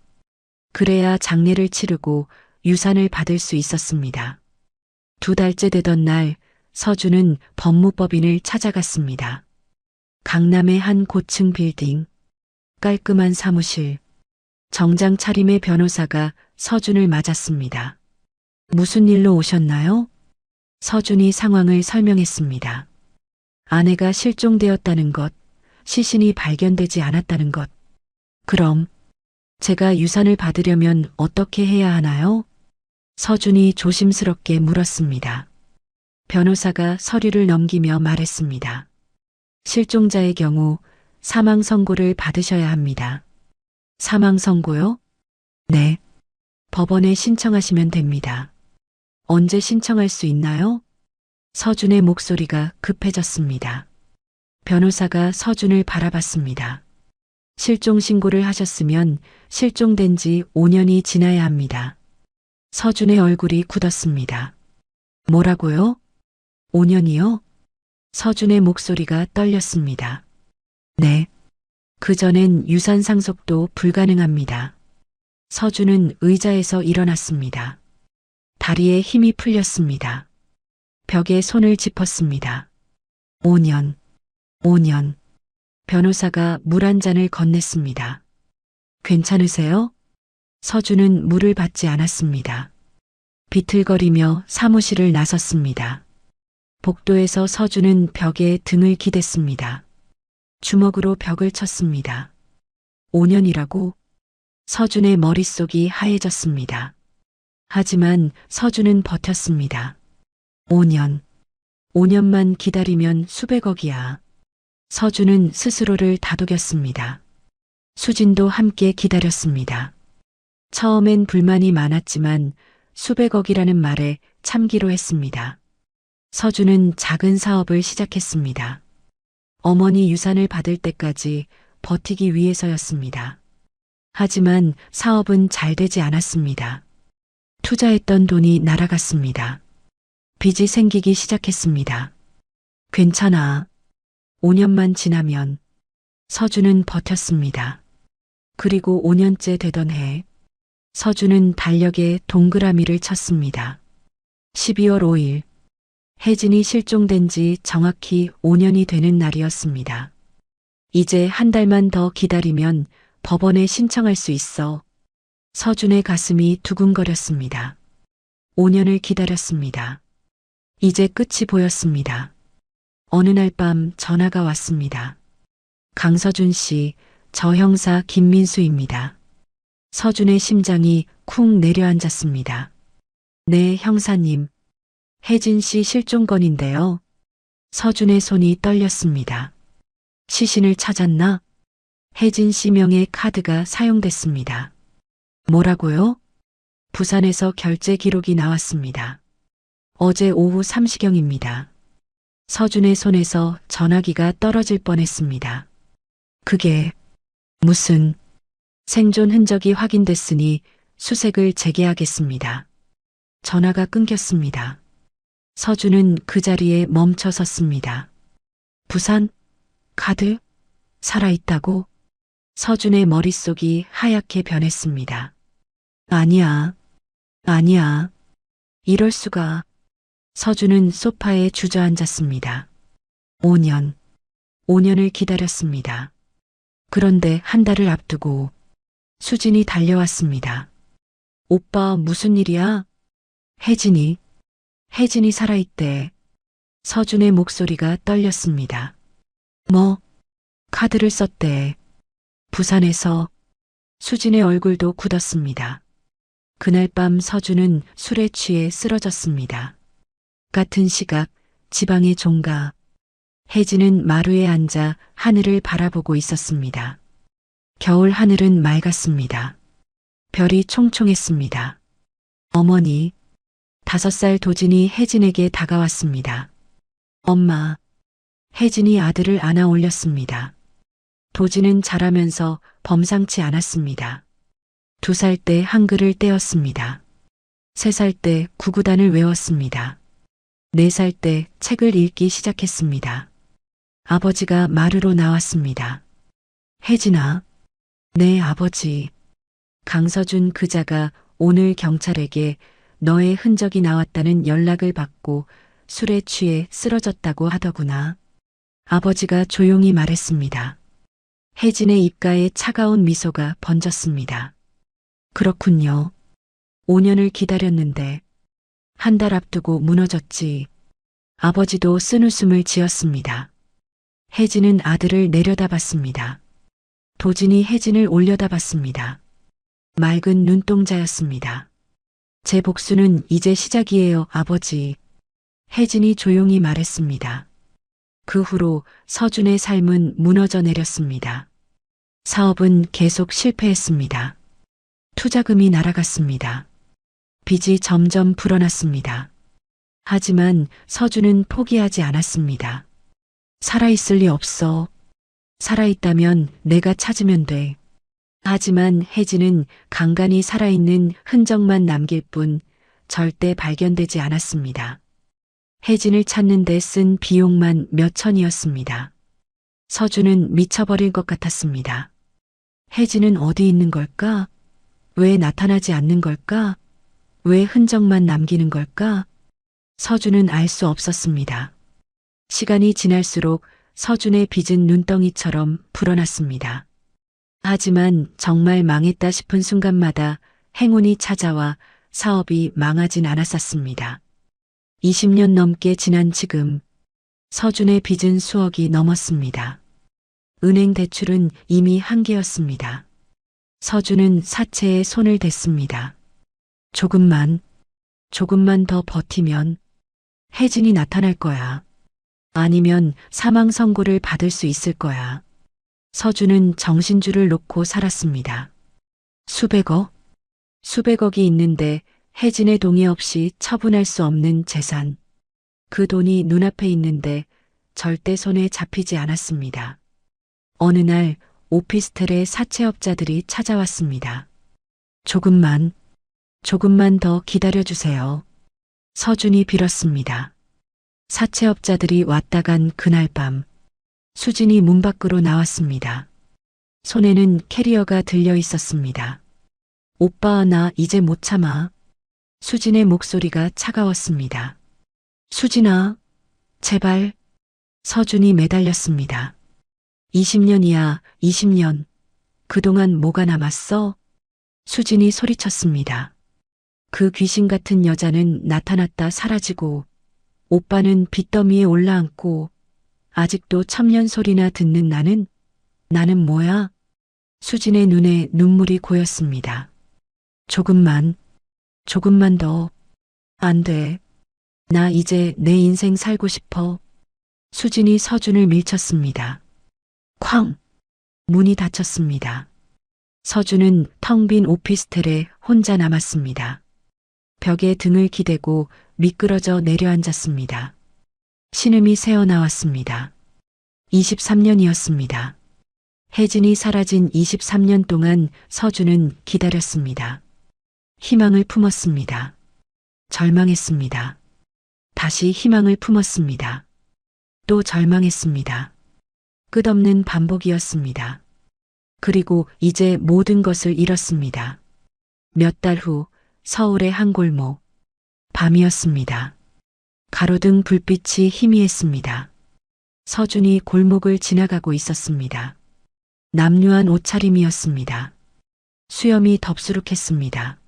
그래야 장례를 치르고 유산을 받을 수 있었습니다. 2달째 되던 날 서준은 법무법인을 찾아갔습니다. 강남의 한 고층 빌딩, 깔끔한 사무실, 정장 차림의 변호사가 서준을 맞았습니다. 무슨 일로 오셨나요? 서준이 상황을 설명했습니다. 아내가 실종되었다는 것, 시신이 발견되지 않았다는 것. 그럼 제가 유산을 받으려면 어떻게 해야 하나요? 서준이 조심스럽게 물었습니다. 변호사가 서류를 넘기며 말했습니다. 실종자의 경우 사망 선고를 받으셔야 합니다. 사망 선고요? 네. 법원에 신청하시면 됩니다. 언제 신청할 수 있나요? 서준의 목소리가 급해졌습니다. 변호사가 서준을 바라봤습니다. 실종 신고를 하셨으면 실종된 지 5년이 지나야 합니다. 서준의 얼굴이 굳었습니다. 뭐라고요? 5년이요? 서준의 목소리가 떨렸습니다. 네. 그전엔 유산 상속도 불가능합니다. 서준은 의자에서 일어났습니다. 다리에 힘이 풀렸습니다. 벽에 손을 짚었습니다. 5년, 5년. 변호사가 물 한 잔을 건넸습니다. 괜찮으세요? 서준은 물을 받지 않았습니다. 비틀거리며 사무실을 나섰습니다. 복도에서 서준은 벽에 등을 기댔습니다. 주먹으로 벽을 쳤습니다. 5년이라고? 서준의 머릿속이 하얘졌습니다. 하지만 서준은 버텼습니다. 5년. 5년만 기다리면 수백억이야. 서준은 스스로를 다독였습니다. 수진도 함께 기다렸습니다. 처음엔 불만이 많았지만 수백억이라는 말에 참기로 했습니다. 서준은 작은 사업을 시작했습니다. 어머니 유산을 받을 때까지 버티기 위해서였습니다. 하지만 사업은 잘 되지 않았습니다. 투자했던 돈이 날아갔습니다. 빚이 생기기 시작했습니다. 괜찮아. 5년만 지나면. 서준은 버텼습니다. 그리고 5년째 되던 해, 서준은 달력에 동그라미를 쳤습니다. 12월 5일, 혜진이 실종된 지 정확히 5년이 되는 날이었습니다. 이제 한 달만 더 기다리면 법원에 신청할 수 있어. 서준의 가슴이 두근거렸습니다. 5년을 기다렸습니다. 이제 끝이 보였습니다. 어느 날 밤 전화가 왔습니다. 강서준 씨, 저 형사 김민수입니다. 서준의 심장이 쿵 내려앉았습니다. 네, 형사님. 혜진 씨 실종 건인데요. 서준의 손이 떨렸습니다. 시신을 찾았나? 혜진 씨 명의 카드가 사용됐습니다. 뭐라고요? 부산에서 결제 기록이 나왔습니다. 어제 오후 3시경입니다. 서준의 손에서 전화기가 떨어질 뻔했습니다. 그게 무슨 생존 흔적이 확인됐으니 수색을 재개하겠습니다. 전화가 끊겼습니다. 서준은 그 자리에 멈춰 섰습니다. 부산? 카드? 살아있다고? 서준의 머릿속이 하얗게 변했습니다. 아니야. 아니야. 이럴 수가. 서준은 소파에 주저앉았습니다. 5년. 5년을 기다렸습니다. 그런데 한 달을 앞두고 수진이 달려왔습니다. 오빠 무슨 일이야? 혜진이 살아있대. 서준의 목소리가 떨렸습니다. 뭐? 카드를 썼대. 부산에서. 수진의 얼굴도 굳었습니다. 그날 밤 서준은 술에 취해 쓰러졌습니다. 같은 시각 지방의 종가. 혜진은 마루에 앉아 하늘을 바라보고 있었습니다. 겨울 하늘은 맑았습니다. 별이 총총했습니다. 어머니. 5살 도진이 혜진에게 다가왔습니다. 엄마. 혜진이 아들을 안아 올렸습니다. 도진은 자라면서 범상치 않았습니다. 2살 때 한글을 떼었습니다. 3살 때 구구단을 외웠습니다. 4살 때 책을 읽기 시작했습니다. 아버지가 마루로 나왔습니다. 혜진아. 네, 아버지. 강서준 그자가 오늘 경찰에게 너의 흔적이 나왔다는 연락을 받고 술에 취해 쓰러졌다고 하더구나. 아버지가 조용히 말했습니다. 혜진의 입가에 차가운 미소가 번졌습니다. 그렇군요. 5년을 기다렸는데 한 달 앞두고 무너졌지. 아버지도 쓴웃음을 지었습니다. 혜진은 아들을 내려다봤습니다. 도진이 혜진을 올려다봤습니다. 맑은 눈동자였습니다. 제 복수는 이제 시작이에요, 아버지. 혜진이 조용히 말했습니다. 그 후로 서준의 삶은 무너져 내렸습니다. 사업은 계속 실패했습니다. 투자금이 날아갔습니다. 빚이 점점 불어났습니다. 하지만 서준은 포기하지 않았습니다. 살아있을 리 없어. 살아있다면 내가 찾으면 돼. 하지만 혜진은 간간히 살아있는 흔적만 남길 뿐 절대 발견되지 않았습니다. 혜진을 찾는 데 쓴 비용만 몇 천이었습니다. 서준은 미쳐버릴 것 같았습니다. 혜진은 어디 있는 걸까? 왜 나타나지 않는 걸까? 왜 흔적만 남기는 걸까? 서준은 알 수 없었습니다. 시간이 지날수록 서준의 빚은 눈덩이처럼 불어났습니다. 하지만 정말 망했다 싶은 순간마다 행운이 찾아와 사업이 망하진 않았었습니다. 20년 넘게 지난 지금 서준의 빚은 수억이 넘었습니다. 은행 대출은 이미 한계였습니다. 서준은 사채에 손을 댔습니다. 조금만 더 버티면 혜진이 나타날 거야. 아니면 사망 선고를 받을 수 있을 거야. 서준은 정신줄을 놓고 살았습니다. 수백억이 있는데 혜진의 동의 없이 처분할 수 없는 재산. 그 돈이 눈앞에 있는데 절대 손에 잡히지 않았습니다. 어느 날 오피스텔에 사채업자들이 찾아왔습니다. 조금만 더 기다려주세요. 서준이 빌었습니다. 사채업자들이 왔다 간 그날 밤, 수진이 문 밖으로 나왔습니다. 손에는 캐리어가 들려 있었습니다. 오빠, 나 이제 못 참아. 수진의 목소리가 차가웠습니다. 수진아, 제발. 서준이 매달렸습니다. 20년이야, 20년. 그동안 뭐가 남았어? 수진이 소리쳤습니다. 그 귀신 같은 여자는 나타났다 사라지고, 오빠는 빚더미에 올라앉고, 아직도 천년 소리나 듣는 나는 뭐야? 수진의 눈에 눈물이 고였습니다. 조금만 더. 안 돼. 나 이제 내 인생 살고 싶어. 수진이 서준을 밀쳤습니다. 쾅! 문이 닫혔습니다. 서준은 텅 빈 오피스텔에 혼자 남았습니다. 벽에 등을 기대고 미끄러져 내려앉았습니다. 신음이 새어나왔습니다. 23년이었습니다. 혜진이 사라진 23년 동안 서준은 기다렸습니다. 희망을 품었습니다. 절망했습니다. 다시 희망을 품었습니다. 또 절망했습니다. 끝없는 반복이었습니다. 그리고 이제 모든 것을 잃었습니다. 몇 달 후 서울의 한 골목. 밤이었습니다. 가로등 불빛이 희미했습니다. 서준이 골목을 지나가고 있었습니다. 남루한 옷차림이었습니다. 수염이 덥수룩했습니다.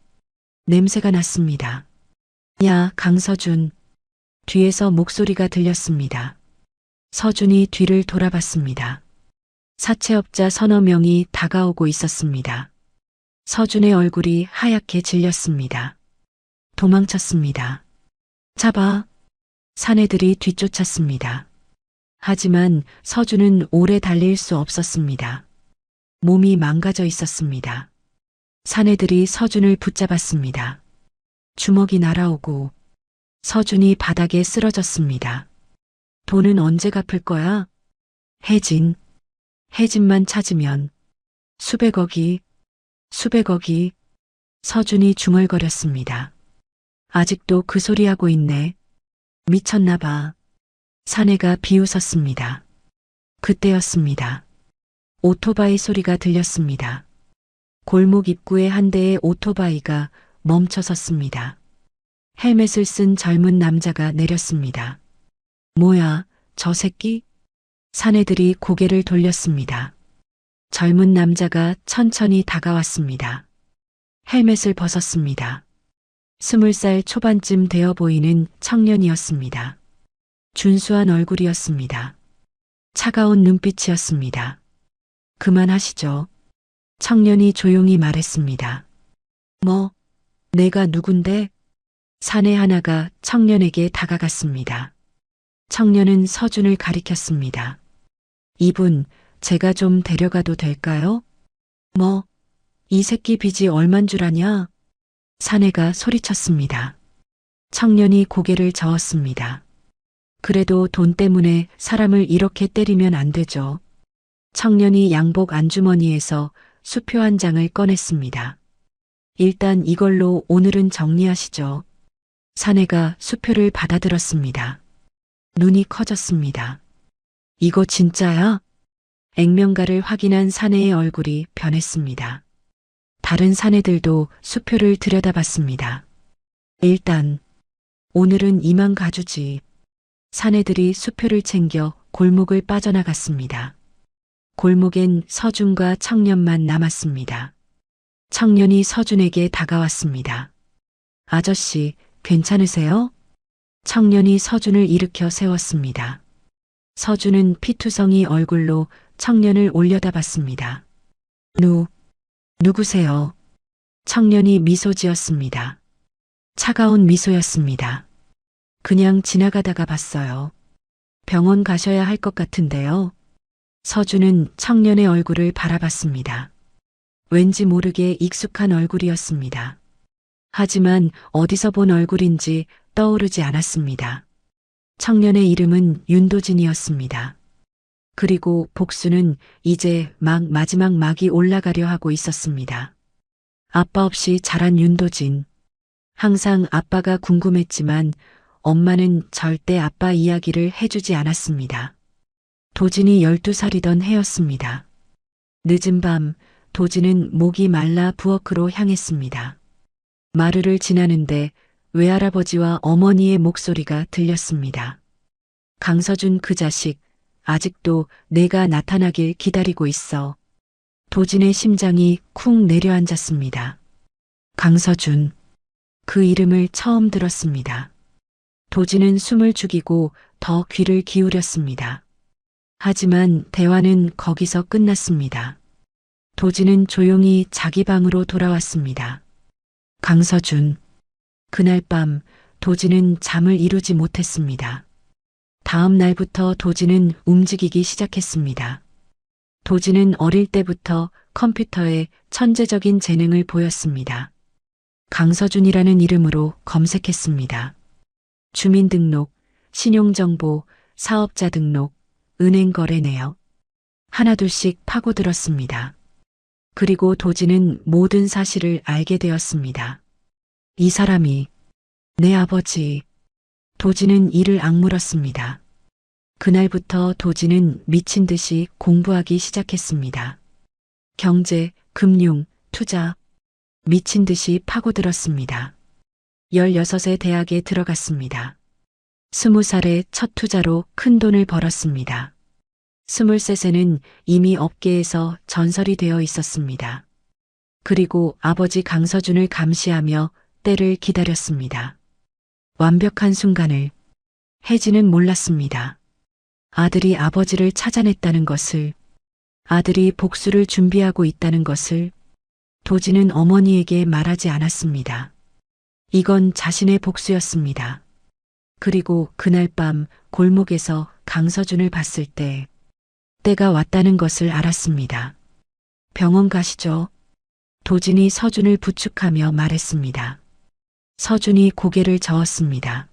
냄새가 났습니다. 야, 강서준. 뒤에서 목소리가 들렸습니다. 서준이 뒤를 돌아봤습니다. 사채업자 서너 명이 다가오고 있었습니다. 서준의 얼굴이 하얗게 질렸습니다. 도망쳤습니다. 잡아. 사내들이 뒤쫓았습니다. 하지만 서준은 오래 달릴 수 없었습니다. 몸이 망가져 있었습니다. 사내들이 서준을 붙잡았습니다. 주먹이 날아오고 서준이 바닥에 쓰러졌습니다. 돈은 언제 갚을 거야? 혜진만 찾으면 수백억이. 서준이 중얼거렸습니다. 아직도 그 소리하고 있네. 미쳤나 봐. 사내가 비웃었습니다. 그때였습니다. 오토바이 소리가 들렸습니다. 골목 입구에 한 대의 오토바이가 멈춰 섰습니다. 헬멧을 쓴 젊은 남자가 내렸습니다. 뭐야, 저 새끼? 사내들이 고개를 돌렸습니다. 젊은 남자가 천천히 다가왔습니다. 헬멧을 벗었습니다. 20살 초반쯤 되어 보이는 청년이었습니다. 준수한 얼굴이었습니다. 차가운 눈빛이었습니다. 그만하시죠. 청년이 조용히 말했습니다. 뭐, 내가 누군데? 사내 하나가 청년에게 다가갔습니다. 청년은 서준을 가리켰습니다. 이분, 제가 좀 데려가도 될까요? 뭐, 이 새끼 빚이 얼만 줄 아냐? 사내가 소리쳤습니다. 청년이 고개를 저었습니다. 그래도 돈 때문에 사람을 이렇게 때리면 안 되죠. 청년이 양복 안주머니에서 수표 한 장을 꺼냈습니다. 일단 이걸로 오늘은 정리하시죠. 사내가 수표를 받아들었습니다. 눈이 커졌습니다. 이거 진짜야? 액면가를 확인한 사내의 얼굴이 변했습니다. 다른 사내들도 수표를 들여다봤습니다. 일단 오늘은 이만 가주지. 사내들이 수표를 챙겨 골목을 빠져나갔습니다. 골목엔 서준과 청년만 남았습니다. 청년이 서준에게 다가왔습니다. 아저씨, 괜찮으세요? 청년이 서준을 일으켜 세웠습니다. 서준은 피투성이 얼굴로 청년을 올려다봤습니다. 누구세요? 청년이 미소 지었습니다. 차가운 미소였습니다. 그냥 지나가다가 봤어요. 병원 가셔야 할 것 같은데요. 서준은 청년의 얼굴을 바라봤습니다. 왠지 모르게 익숙한 얼굴이었습니다. 하지만 어디서 본 얼굴인지 떠오르지 않았습니다. 청년의 이름은 윤도진이었습니다. 그리고 복수는 이제 마지막 막이 올라가려 하고 있었습니다. 아빠 없이 자란 윤도진. 항상 아빠가 궁금했지만 엄마는 절대 아빠 이야기를 해주지 않았습니다. 도진이 12살이던 해였습니다. 늦은 밤 도진은 목이 말라 부엌으로 향했습니다. 마루를 지나는데 외할아버지와 어머니의 목소리가 들렸습니다. 강서준 그 자식, 아직도 내가 나타나길 기다리고 있어. 도진의 심장이 쿵 내려앉았습니다. 강서준. 그 이름을 처음 들었습니다. 도진은 숨을 죽이고 더 귀를 기울였습니다. 하지만 대화는 거기서 끝났습니다. 도진은 조용히 자기 방으로 돌아왔습니다. 강서준. 그날 밤 도진은 잠을 이루지 못했습니다. 다음 날부터 도진은 움직이기 시작했습니다. 도진은 어릴 때부터 컴퓨터에 천재적인 재능을 보였습니다. 강서준이라는 이름으로 검색했습니다. 주민등록, 신용정보, 사업자 등록, 은행 거래 내역. 하나둘씩 파고들었습니다. 그리고 도진은 모든 사실을 알게 되었습니다. 이 사람이 내 아버지. 도진은 이를 악물었습니다. 그날부터 도진은 미친 듯이 공부하기 시작했습니다. 경제, 금융, 투자. 미친 듯이 파고들었습니다. 16세 대학에 들어갔습니다. 20살에 첫 투자로 큰 돈을 벌었습니다. 23세는 이미 업계에서 전설이 되어 있었습니다. 그리고 아버지 강서준을 감시하며 때를 기다렸습니다. 완벽한 순간을. 혜진은 몰랐습니다. 아들이 아버지를 찾아냈다는 것을, 아들이 복수를 준비하고 있다는 것을. 도진은 어머니에게 말하지 않았습니다. 이건 자신의 복수였습니다. 그리고 그날 밤 골목에서 강서준을 봤을 때 때가 왔다는 것을 알았습니다. 병원 가시죠. 도진이 서준을 부축하며 말했습니다. 서준이 고개를 저었습니다.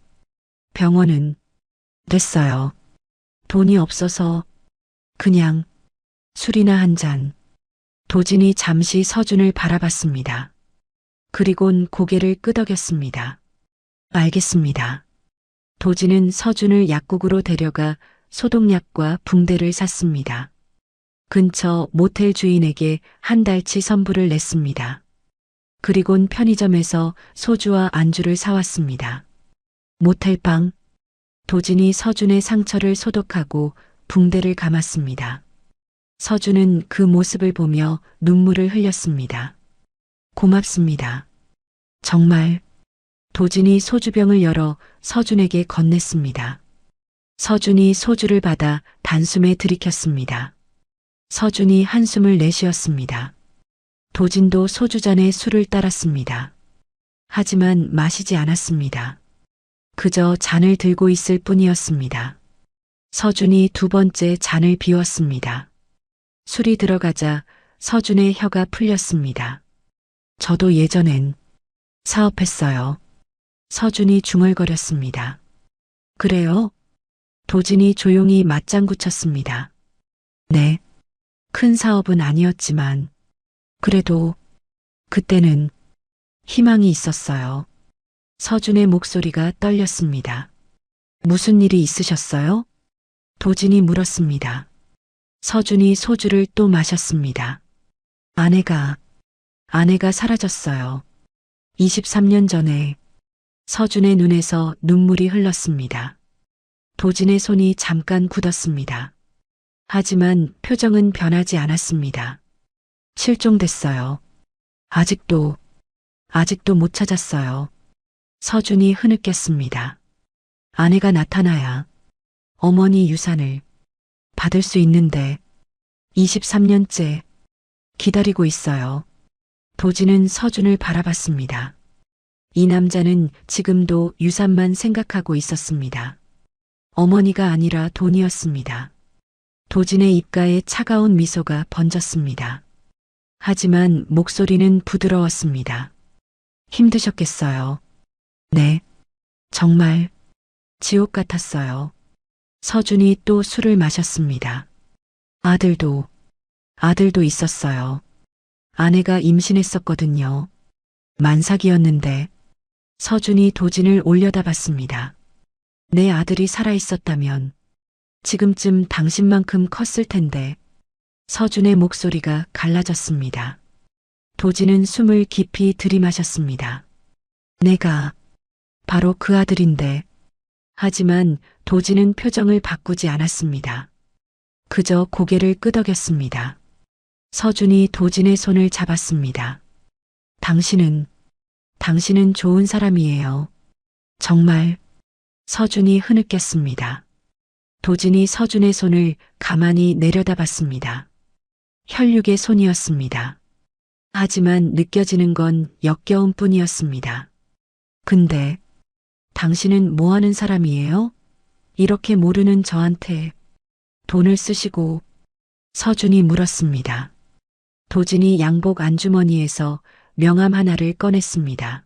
병원은 됐어요. 돈이 없어서 그냥 술이나 한 잔. 도진이 잠시 서준을 바라봤습니다. 그리곤 고개를 끄덕였습니다. 알겠습니다. 도진은 서준을 약국으로 데려가 소독약과 붕대를 샀습니다. 근처 모텔 주인에게 한 달치 선불을 냈습니다. 그리곤 편의점에서 소주와 안주를 사왔습니다. 모텔방. 도진이 서준의 상처를 소독하고 붕대를 감았습니다. 서준은 그 모습을 보며 눈물을 흘렸습니다. 고맙습니다. 정말. 도진이 소주병을 열어 서준에게 건넸습니다. 서준이 소주를 받아 단숨에 들이켰습니다. 서준이 한숨을 내쉬었습니다. 도진도 소주잔에 술을 따랐습니다. 하지만 마시지 않았습니다. 그저 잔을 들고 있을 뿐이었습니다. 서준이 두 번째 잔을 비웠습니다. 술이 들어가자 서준의 혀가 풀렸습니다. 저도 예전엔 사업했어요. 서준이 중얼거렸습니다. 그래요? 도진이 조용히 맞장구 쳤습니다. 네. 큰 사업은 아니었지만 그래도 그때는 희망이 있었어요. 서준의 목소리가 떨렸습니다. 무슨 일이 있으셨어요? 도진이 물었습니다. 서준이 소주를 또 마셨습니다. 아내가 사라졌어요. 23년 전에 서준의 눈에서 눈물이 흘렀습니다. 도진의 손이 잠깐 굳었습니다. 하지만 표정은 변하지 않았습니다. 실종됐어요. 아직도 못 찾았어요. 서준이 흐느꼈습니다. 아내가 나타나야 어머니 유산을 받을 수 있는데 23년째 기다리고 있어요. 도진은 서준을 바라봤습니다. 이 남자는 지금도 유산만 생각하고 있었습니다. 어머니가 아니라 돈이었습니다. 도진의 입가에 차가운 미소가 번졌습니다. 하지만 목소리는 부드러웠습니다. 힘드셨겠어요. 네. 정말 지옥 같았어요. 서준이 또 술을 마셨습니다. 아들도 있었어요. 아내가 임신했었거든요. 만삭이었는데 서준이 도진을 올려다봤습니다. 내 아들이 살아있었다면 지금쯤 당신만큼 컸을 텐데. 서준의 목소리가 갈라졌습니다. 도진은 숨을 깊이 들이마셨습니다. 내가 바로 그 아들인데. 하지만 도진은 표정을 바꾸지 않았습니다. 그저 고개를 끄덕였습니다. 서준이 도진의 손을 잡았습니다. 당신은 좋은 사람이에요. 정말. 서준이 흐느꼈습니다. 도진이 서준의 손을 가만히 내려다봤습니다. 혈육의 손이었습니다. 하지만 느껴지는 건 역겨움 뿐이었습니다. 근데 당신은 뭐 하는 사람이에요? 이렇게 모르는 저한테 돈을 쓰시고. 서준이 물었습니다. 도진이 양복 안주머니에서 명함 하나를 꺼냈습니다.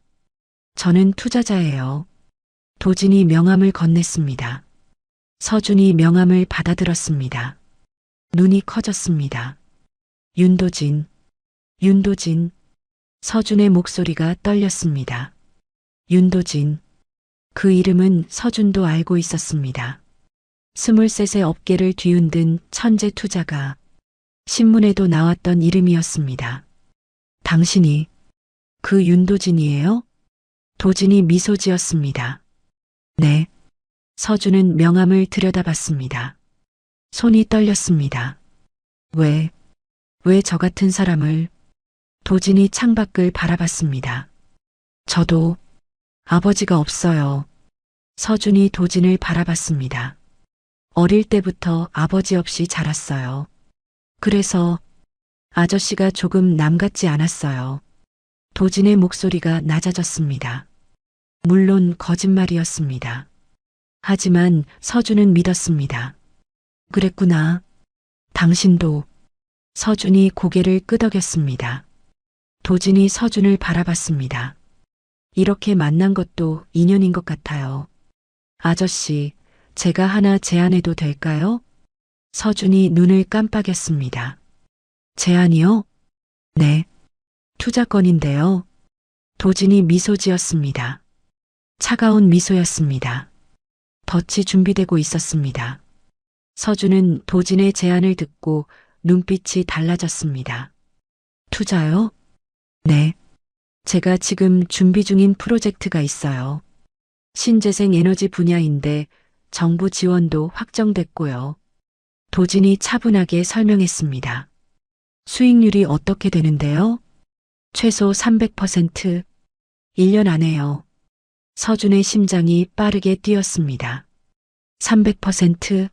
저는 투자자예요. 도진이 명함을 건넸습니다. 서준이 명함을 받아들었습니다. 눈이 커졌습니다. 윤도진. 서준의 목소리가 떨렸습니다. 윤도진. 그 이름은 서준도 알고 있었습니다. 23세 업계를 뒤흔든 천재 투자가 신문에도 나왔던 이름이었습니다. 당신이 그 윤도진이에요? 도진이 미소 지었습니다. 네. 서준은 명함을 들여다봤습니다. 손이 떨렸습니다. 왜 저 같은 사람을? 도진이 창밖을 바라봤습니다. 저도 아버지가 없어요. 서준이 도진을 바라봤습니다. 어릴 때부터 아버지 없이 자랐어요. 그래서 아저씨가 조금 남 같지 않았어요. 도진의 목소리가 낮아졌습니다. 물론 거짓말이었습니다. 하지만 서준은 믿었습니다. 그랬구나. 당신도. 서준이 고개를 끄덕였습니다. 도진이 서준을 바라봤습니다. 이렇게 만난 것도 인연인 것 같아요. 아저씨, 제가 하나 제안해도 될까요? 서준이 눈을 깜빡였습니다. 제안이요? 네. 투자건인데요. 도진이 미소 지었습니다. 차가운 미소였습니다. 덫이 준비되고 있었습니다. 서준은 도진의 제안을 듣고 눈빛이 달라졌습니다. 투자요? 네. 제가 지금 준비 중인 프로젝트가 있어요. 신재생 에너지 분야인데 정부 지원도 확정됐고요. 도진이 차분하게 설명했습니다. 수익률이 어떻게 되는데요? 최소 300%. 1년 안에요. 서준의 심장이 빠르게 뛰었습니다. 300%?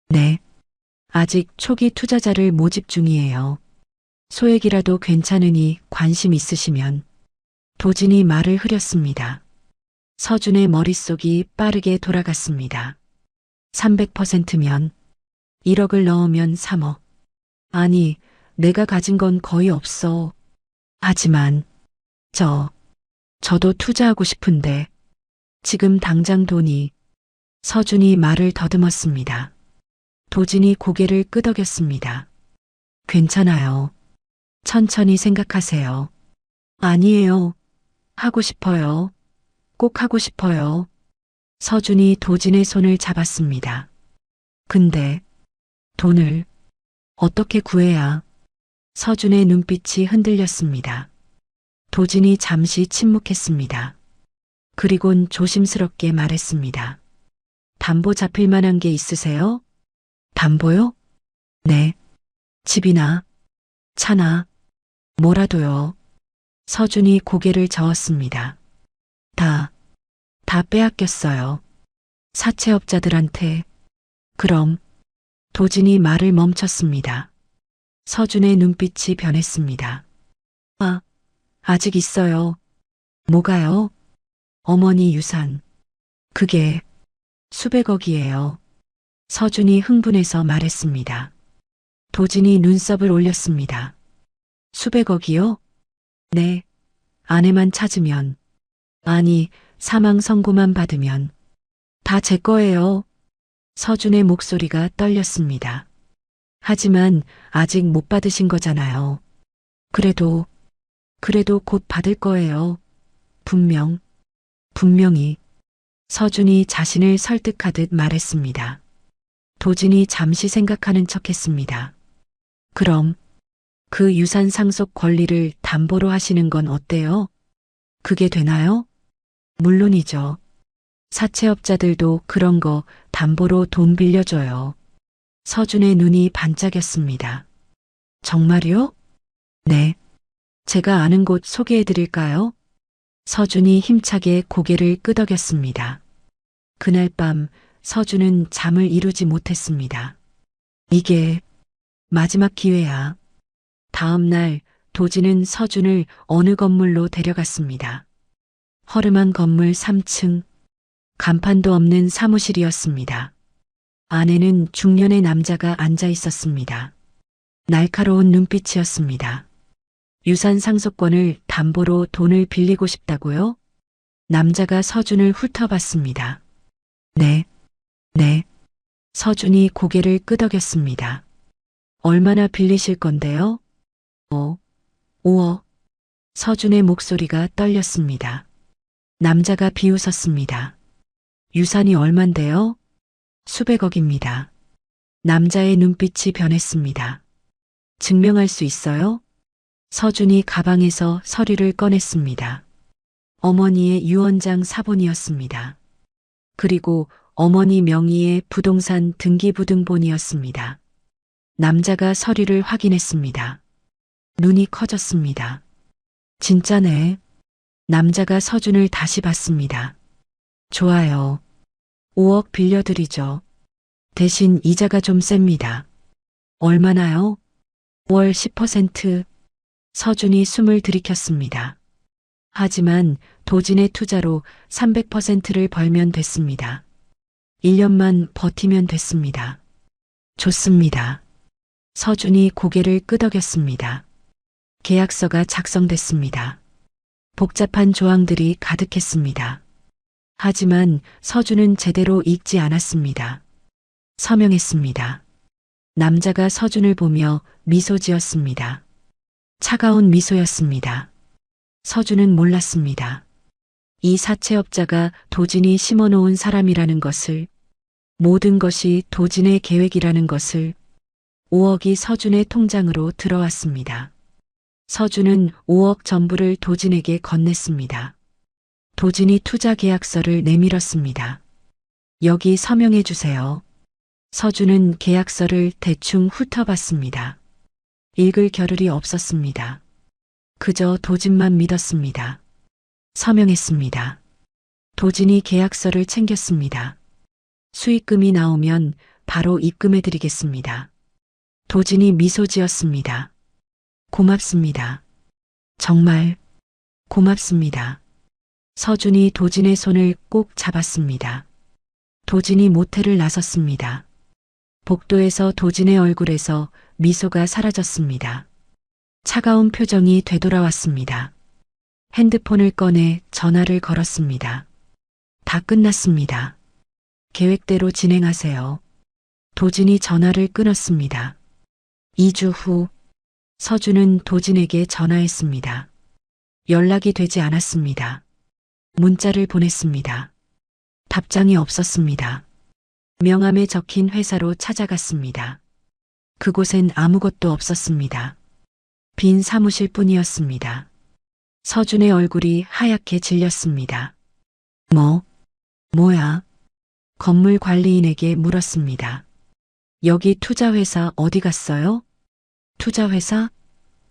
네. 아직 초기 투자자를 모집 중이에요. 소액이라도 괜찮으니 관심 있으시면. 도진이 말을 흐렸습니다. 서준의 머릿속이 빠르게 돌아갔습니다. 300%면 1억을 넣으면 3억. 아니, 내가 가진 건 거의 없어. 하지만 저도 투자하고 싶은데 지금 당장 돈이. 서준이 말을 더듬었습니다. 도진이 고개를 끄덕였습니다. 괜찮아요. 천천히 생각하세요. 아니에요. 하고 싶어요. 꼭 하고 싶어요. 서준이 도진의 손을 잡았습니다. 근데 돈을 어떻게 구해야? 서준의 눈빛이 흔들렸습니다. 도진이 잠시 침묵했습니다. 그리곤 조심스럽게 말했습니다. 담보 잡힐 만한 게 있으세요? 담보요? 네. 집이나 차나 뭐라도요. 서준이 고개를 저었습니다. 다 빼앗겼어요. 사채업자들한테. 그럼 도진이 말을 멈췄습니다. 서준의 눈빛이 변했습니다. 아직 있어요. 뭐가요? 어머니 유산. 그게 수백억이에요. 서준이 흥분해서 말했습니다. 도진이 눈썹을 올렸습니다. 수백억이요? 네. 아내만 찾으면, 아니, 사망 선고만 받으면 다 제 거예요. 서준의 목소리가 떨렸습니다. 하지만 아직 못 받으신 거잖아요. 그래도 곧 받을 거예요. 분명히. 서준이 자신을 설득하듯 말했습니다. 도진이 잠시 생각하는 척 했습니다. 그럼 그 유산 상속 권리를 담보로 하시는 건 어때요? 그게 되나요? 물론이죠. 사채업자들도 그런 거 담보로 돈 빌려줘요. 서준의 눈이 반짝였습니다. 정말요? 네. 제가 아는 곳 소개해 드릴까요? 서준이 힘차게 고개를 끄덕였습니다. 그날 밤 서준은 잠을 이루지 못했습니다. 이게 마지막 기회야. 다음 날 도진은 서준을 어느 건물로 데려갔습니다. 허름한 건물 3층, 간판도 없는 사무실이었습니다. 안에는 중년의 남자가 앉아 있었습니다. 날카로운 눈빛이었습니다. 유산 상속권을 담보로 돈을 빌리고 싶다고요? 남자가 서준을 훑어봤습니다. 네. 서준이 고개를 끄덕였습니다. 얼마나 빌리실 건데요? 5억. 서준의 목소리가 떨렸습니다. 남자가 비웃었습니다. 유산이 얼만데요? 수백억입니다. 남자의 눈빛이 변했습니다. 증명할 수 있어요? 서준이 가방에서 서류를 꺼냈습니다. 어머니의 유언장 사본이었습니다. 그리고 어머니 명의의 부동산 등기부등본이었습니다. 남자가 서류를 확인했습니다. 눈이 커졌습니다. 진짜네. 남자가 서준을 다시 봤습니다. 좋아요. 5억 빌려드리죠. 대신 이자가 좀 셉니다. 얼마나요? 월 10%. 서준이 숨을 들이켰습니다. 하지만 도진의 투자로 300%를 벌면 됐습니다. 1년만 버티면 됐습니다. 좋습니다. 서준이 고개를 끄덕였습니다. 계약서가 작성됐습니다. 복잡한 조항들이 가득했습니다. 하지만 서준은 제대로 읽지 않았습니다. 서명했습니다. 남자가 서준을 보며 미소 지었습니다. 차가운 미소였습니다. 서준은 몰랐습니다. 이 사채업자가 도진이 심어놓은 사람이라는 것을, 모든 것이 도진의 계획이라는 것을. 5억이 서준의 통장으로 들어왔습니다. 서준은 5억 전부를 도진에게 건넸습니다. 도진이 투자 계약서를 내밀었습니다. 여기 서명해 주세요. 서준은 계약서를 대충 훑어봤습니다. 읽을 겨를이 없었습니다. 그저 도진만 믿었습니다. 서명했습니다. 도진이 계약서를 챙겼습니다. 수익금이 나오면 바로 입금해 드리겠습니다. 도진이 미소 지었습니다. 고맙습니다. 정말 고맙습니다. 서준이 도진의 손을 꼭 잡았습니다. 도진이 모텔을 나섰습니다. 복도에서 도진의 얼굴에서 미소가 사라졌습니다. 차가운 표정이 되돌아왔습니다. 핸드폰을 꺼내 전화를 걸었습니다. 다 끝났습니다. 계획대로 진행하세요. 도진이 전화를 끊었습니다. 2주 후 서준은 도진에게 전화했습니다. 연락이 되지 않았습니다. 문자를 보냈습니다. 답장이 없었습니다. 명함에 적힌 회사로 찾아갔습니다. 그곳엔 아무것도 없었습니다. 빈 사무실 뿐이었습니다. 서준의 얼굴이 하얗게 질렸습니다. 뭐야? 건물 관리인에게 물었습니다. 여기 투자회사 어디 갔어요? 투자회사?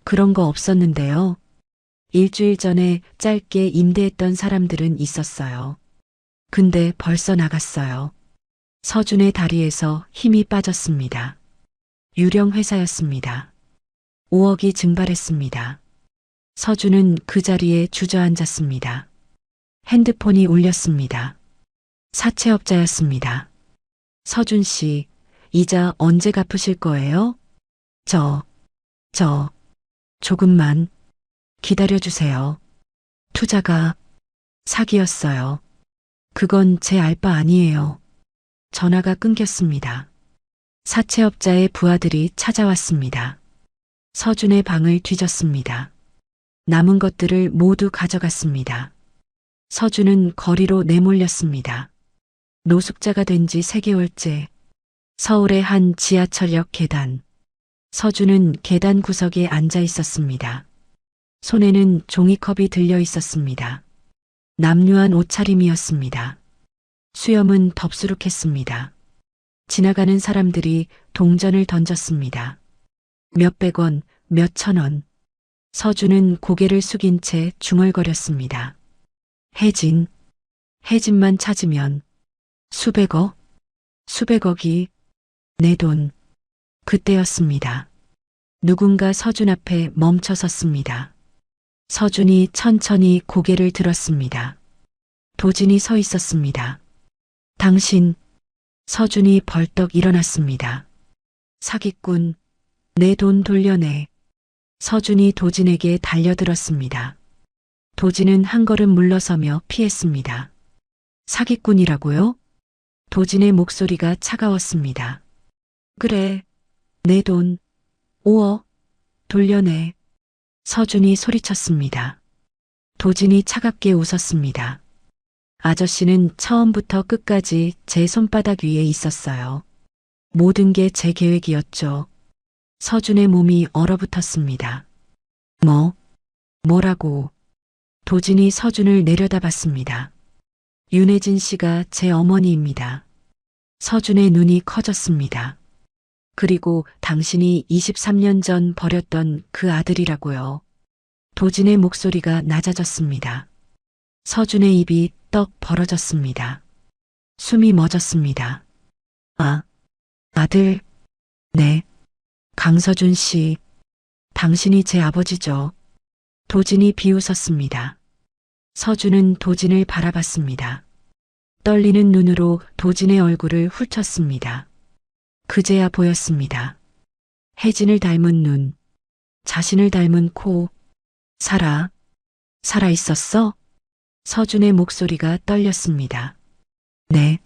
그런 거 없었는데요. 일주일 전에 짧게 임대했던 사람들은 있었어요. 근데 벌써 나갔어요. 서준의 다리에서 힘이 빠졌습니다. 유령 회사였습니다. 5억이 증발했습니다. 서준은 그 자리에 주저앉았습니다. 핸드폰이 울렸습니다. 사채업자였습니다. 서준 씨, 이자 언제 갚으실 거예요? 조금만 기다려주세요. 투자가 사기였어요. 그건 제 알 바 아니에요. 전화가 끊겼습니다. 사채업자의 부하들이 찾아왔습니다. 서준의 방을 뒤졌습니다. 남은 것들을 모두 가져갔습니다. 서준은 거리로 내몰렸습니다. 노숙자가 된 지 3개월째. 서울의 한 지하철역 계단. 서준은 계단 구석에 앉아 있었습니다. 손에는 종이컵이 들려 있었습니다. 남루한 옷차림이었습니다. 수염은 덥수룩했습니다. 지나가는 사람들이 동전을 던졌습니다. 몇백 원, 몇천 원. 서준은 고개를 숙인 채 중얼거렸습니다. 혜진만 찾으면 수백억이 내 돈. 그때였습니다. 누군가 서준 앞에 멈춰 섰습니다. 서준이 천천히 고개를 들었습니다. 도진이 서 있었습니다. 당신. 서준이 벌떡 일어났습니다. 사기꾼, 내 돈 돌려내. 서준이 도진에게 달려들었습니다. 도진은 한 걸음 물러서며 피했습니다. 사기꾼이라고요? 도진의 목소리가 차가웠습니다. 그래, 내 돈 5억 돌려내. 서준이 소리쳤습니다. 도진이 차갑게 웃었습니다. 아저씨는 처음부터 끝까지 제 손바닥 위에 있었어요. 모든 게 제 계획이었죠. 서준의 몸이 얼어붙었습니다. 뭐라고? 도진이 서준을 내려다봤습니다. 윤혜진 씨가 제 어머니입니다. 서준의 눈이 커졌습니다. 그리고 당신이 23년 전 버렸던 그 아들이라고요. 도진의 목소리가 낮아졌습니다. 서준의 입이 떡 벌어졌습니다. 숨이 멎었습니다. 아들? 네. 강서준 씨, 당신이 제 아버지죠. 도진이 비웃었습니다. 서준은 도진을 바라봤습니다. 떨리는 눈으로 도진의 얼굴을 훑었습니다. 그제야 보였습니다. 혜진을 닮은 눈, 자신을 닮은 코. 살아 있었어? 서준의 목소리가 떨렸습니다. 네,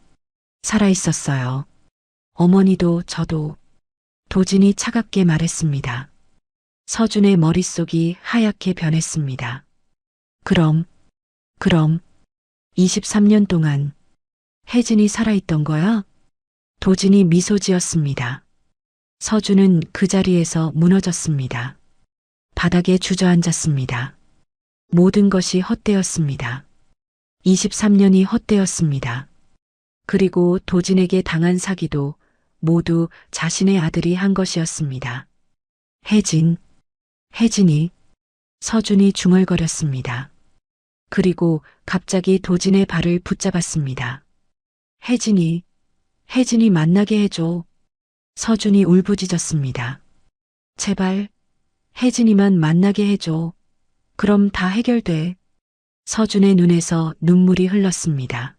살아 있었어요. 어머니도 저도. 도진이 차갑게 말했습니다. 서준의 머릿속이 하얗게 변했습니다. 그럼 23년 동안 혜진이 살아있던 거야? 도진이 미소 지었습니다. 서준은 그 자리에서 무너졌습니다. 바닥에 주저앉았습니다. 모든 것이 헛되었습니다. 23년이 헛되었습니다. 그리고 도진에게 당한 사기도 모두 자신의 아들이 한 것이었습니다. 혜진이. 서준이 중얼거렸습니다. 그리고 갑자기 도진의 발을 붙잡았습니다. 혜진이 만나게 해줘. 서준이 울부짖었습니다. 제발, 혜진이만 만나게 해줘. 그럼 다 해결돼. 서준의 눈에서 눈물이 흘렀습니다.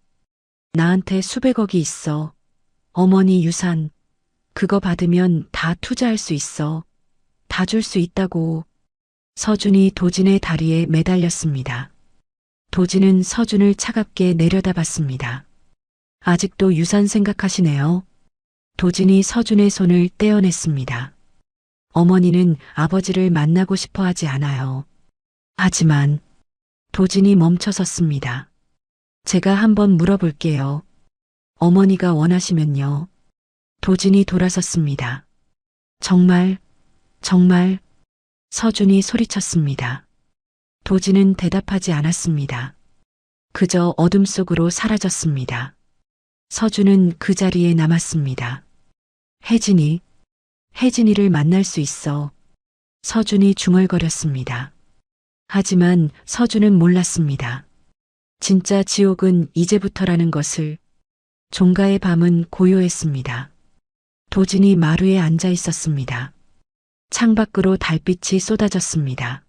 나한테 수백억이 있어. 어머니 유산. 그거 받으면 다 투자할 수 있어. 다 줄 수 있다고. 서준이 도진의 다리에 매달렸습니다. 도진은 서준을 차갑게 내려다봤습니다. 아직도 유산 생각하시네요. 도진이 서준의 손을 떼어냈습니다. 어머니는 아버지를 만나고 싶어 하지 않아요. 하지만 도진이 멈춰섰습니다. 제가 한번 물어볼게요. 어머니가 원하시면요. 도진이 돌아섰습니다. 정말, 정말, 서준이 소리쳤습니다. 도진은 대답하지 않았습니다. 그저 어둠 속으로 사라졌습니다. 서준은 그 자리에 남았습니다. 혜진이를 만날 수 있어. 서준이 중얼거렸습니다. 하지만 서준은 몰랐습니다. 진짜 지옥은 이제부터라는 것을. 종가의 밤은 고요했습니다. 도진이 마루에 앉아 있었습니다. 창밖으로 달빛이 쏟아졌습니다.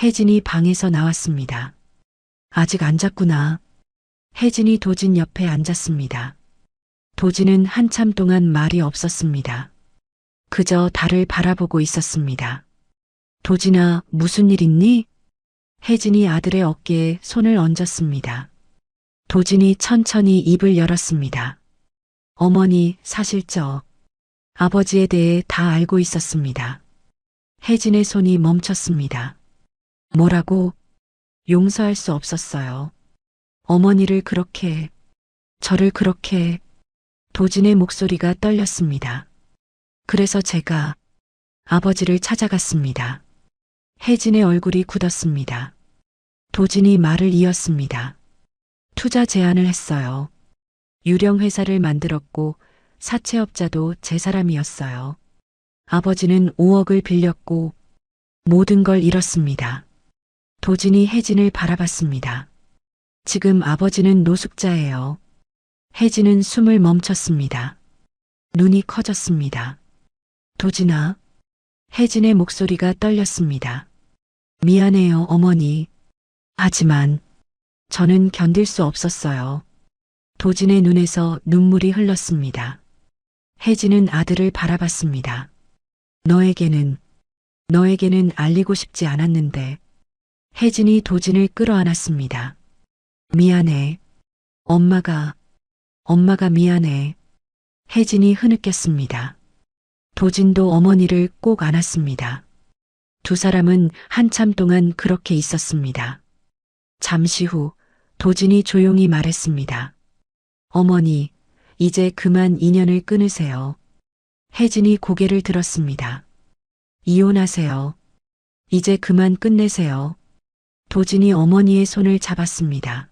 혜진이 방에서 나왔습니다. 아직 안 잤구나. 혜진이 도진 옆에 앉았습니다. 도진은 한참 동안 말이 없었습니다. 그저 달을 바라보고 있었습니다. 도진아, 무슨 일 있니? 혜진이 아들의 어깨에 손을 얹었습니다. 도진이 천천히 입을 열었습니다. 어머니, 사실 아버지에 대해 다 알고 있었습니다. 혜진의 손이 멈췄습니다. 뭐라고? 용서할 수 없었어요. 어머니를 그렇게, 저를 그렇게. 도진의 목소리가 떨렸습니다. 그래서 제가 아버지를 찾아갔습니다. 혜진의 얼굴이 굳었습니다. 도진이 말을 이었습니다. 투자 제안을 했어요. 유령 회사를 만들었고 사채업자도 제 사람이었어요. 아버지는 5억을 빌렸고 모든 걸 잃었습니다. 도진이 혜진을 바라봤습니다. 지금 아버지는 노숙자예요. 혜진은 숨을 멈췄습니다. 눈이 커졌습니다. 도진아. 혜진의 목소리가 떨렸습니다. 미안해요, 어머니. 하지만 저는 견딜 수 없었어요. 도진의 눈에서 눈물이 흘렀습니다. 혜진은 아들을 바라봤습니다. 너에게는 알리고 싶지 않았는데. 혜진이 도진을 끌어안았습니다. 미안해. 엄마가 미안해. 혜진이 흐느꼈습니다. 도진도 어머니를 꼭 안았습니다. 두 사람은 한참 동안 그렇게 있었습니다. 잠시 후 도진이 조용히 말했습니다. 어머니, 이제 그만 인연을 끊으세요. 혜진이 고개를 들었습니다. 이혼하세요. 이제 그만 끝내세요. 도진이 어머니의 손을 잡았습니다.